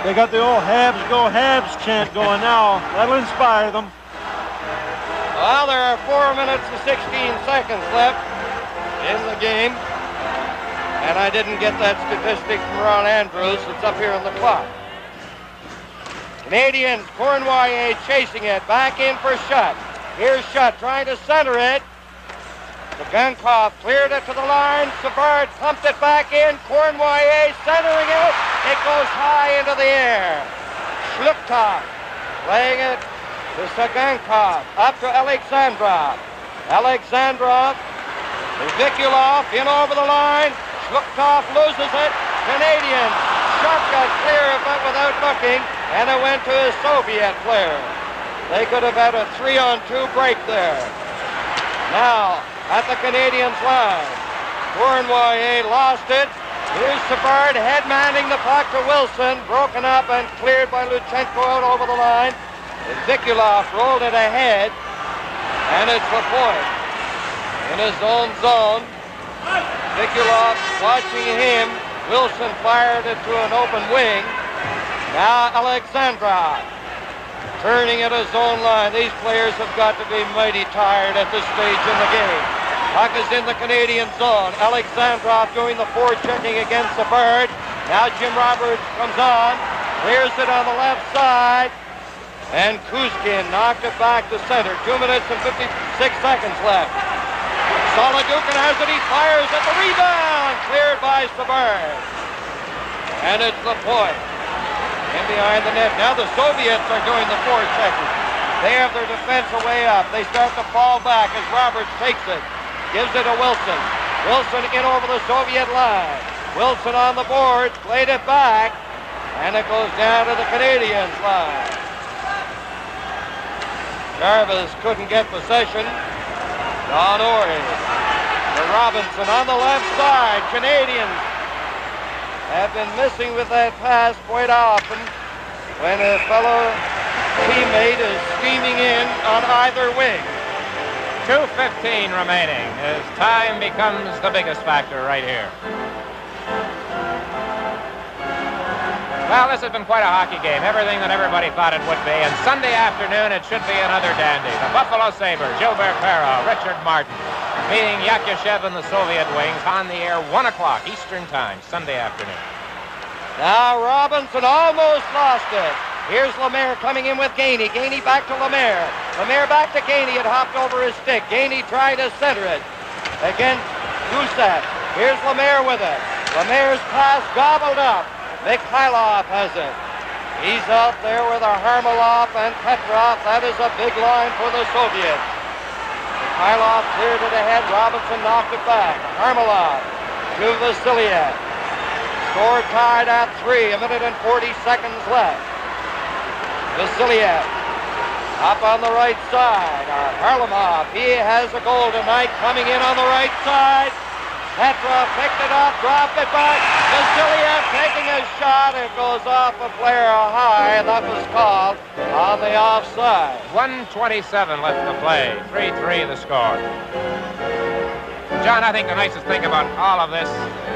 [SPEAKER 3] They got the old Habs go Habs chant going now. That'll inspire them.
[SPEAKER 1] Well, there are 4 minutes and 16 seconds left in the game. And I didn't get that statistic from Ron Andrews. It's up here on the clock. Canadiens, Cournoyer chasing it. Back in for Shutt. Here's Shutt trying to center it. Gankov cleared it to the line. Savard pumped it back in. Cournoyer centering it. It goes high into the air. Shluptov playing it to Sagankov. Up to Alexandrov. Alexandrov. Vikulov in over the line. Shluptov loses it. Canadian shot got clear of it without looking, and it went to a Soviet player. They could have had a 3-on-2 break there. Now, at the Canadiens' line, Cournoyer lost it. Here's Savard head-manning the puck to Wilson, broken up and cleared by Luchenko out over the line. Vikulov rolled it ahead, and it's LaPointe in his own zone. Vikulov watching him. Wilson fired it to an open wing. Now Alexandrov turning at his own line. These players have got to be mighty tired at this stage in the game. Puck is in the Canadian zone. Alexandrov doing the forechecking against Savard. Now Jim Roberts comes on. Clears it on the left side. And Kuzkin knocked it back to center. 2 minutes and 56 seconds left. Solodukin has it. He fires at the rebound. Cleared by Savard. And it's LaPointe in behind the net. Now the Soviets are doing the forechecking. They have their defense way up. They start to fall back as Roberts takes it. Gives it to Wilson. Wilson in over the Soviet line. Wilson on the boards. Played it back. And it goes down to the Canadiens line. Jarvis couldn't get possession. Don Ori to Robinson on the left side. Canadiens have been missing with that pass quite often when a fellow teammate is steaming in on either wing.
[SPEAKER 2] 2:15 remaining as time becomes the biggest factor right here. Well, this has been quite a hockey game. Everything that everybody thought it would be. And Sunday afternoon, it should be another dandy. The Buffalo Sabres, Gilbert Perreault, Richard Martin, meeting Yakushev and the Soviet Wings on the air 1 o'clock Eastern Time, Sunday afternoon.
[SPEAKER 1] Now Robinson almost lost it. Here's Lemaire coming in with Gainey. Gainey back to Lemaire. Lemaire back to Gainey. It hopped over his stick. Gainey tried to center it against Gusak. Here's Lemaire with it. Lemaire's pass gobbled up. Mikhailov has it. He's out there with a Harmelov and Petrov. That is a big line for the Soviets. Mikhailov cleared it ahead. Robinson knocked it back. Harmelov to Vasiliev. Score tied at 3. 1 minute and 40 seconds left. Vasiliev up on the right side. Harlemov, he has a goal tonight coming in on the right side. Petrov picked it up, dropped it back. Vasiliev taking a shot. It goes off a player high, and that was called on the offside.
[SPEAKER 2] 1:27 left to play. 3-3 the score. John, I think the nicest thing about all of this,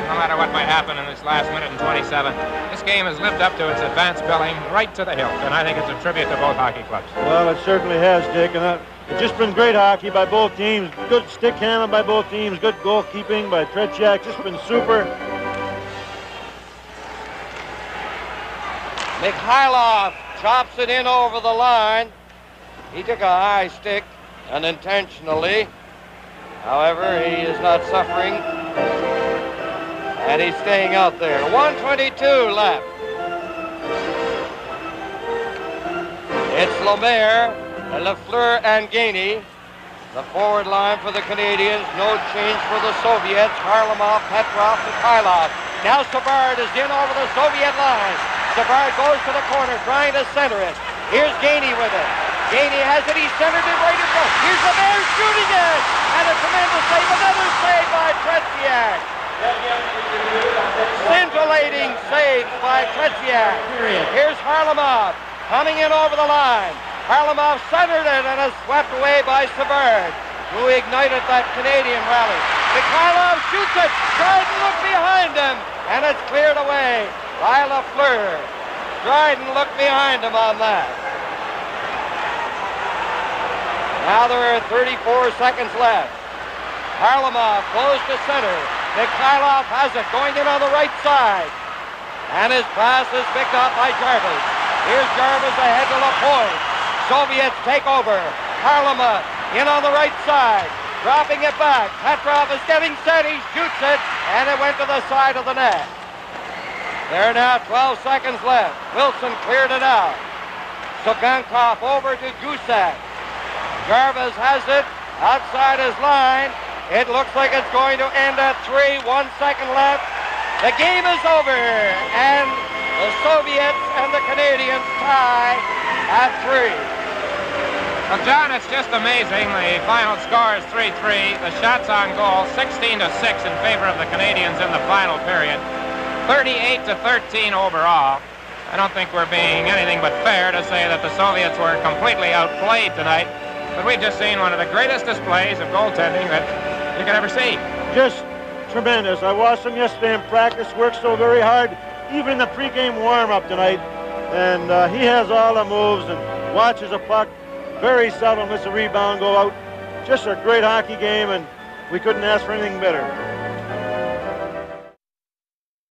[SPEAKER 2] no matter what might happen in this last minute and 27, this game has lived up to its advanced billing right to the hilt, and I think it's a tribute to both hockey clubs.
[SPEAKER 3] Well, it certainly has, Dick, and it's just been great hockey by both teams. Good stick handling by both teams. Good goalkeeping by Tretiak. Just been super.
[SPEAKER 1] Mikhailov chops it in over the line. He took a high stick unintentionally. However, he is not suffering. And he's staying out there. 1:22 left. It's Lemaire, Lafleur, and Gainey. The forward line for the Canadiens. No change for the Soviets. Harlemov, Petrov, Mikhailov. Now Savard is in over the Soviet line. Savard goes to the corner, trying to center it. Here's Gainey with it. Gainey has it. He centered it right in front. Here's Lemaire shooting it. And a tremendous save. Another save by Tretiak. Scintillating save by Tretiak. Here's Harlemov coming in over the line. Harlemov centered it and is swept away by Savard, who ignited that Canadian rally. Mikhailov shoots it. Dryden looked behind him, and it's cleared away by Lafleur. Dryden looked behind him on that. Now there are 34 seconds left. Harlemov goes to center. Mikhailov has it, going in on the right side. And his pass is picked up by Jarvis. Here's Jarvis ahead to LaPointe. Soviets take over. Harlemov in on the right side. Dropping it back. Petrov is getting set. He shoots it. And it went to the side of the net. There are now 12 seconds left. Wilson cleared it out. Sogankov over to Gusak. Jarvis has it outside his line. It looks like it's going to end at 3. 1 second left. The game is over, and the Soviets and the Canadiens tie at 3.
[SPEAKER 2] Well, John, it's just amazing. The final score is 3-3. The shots on goal, 16-6 in favor of the Canadiens in the final period. 38-13 overall. I don't think we're being anything but fair to say that the Soviets were completely outplayed tonight. But we've just seen one of the greatest displays of goaltending that you could ever see.
[SPEAKER 3] Just tremendous. I watched him yesterday in practice, worked so very hard, even in the pregame warm-up tonight. And he has all the moves and watches a puck. Very seldom lets a rebound go out. Just a great hockey game, and we couldn't ask for anything better.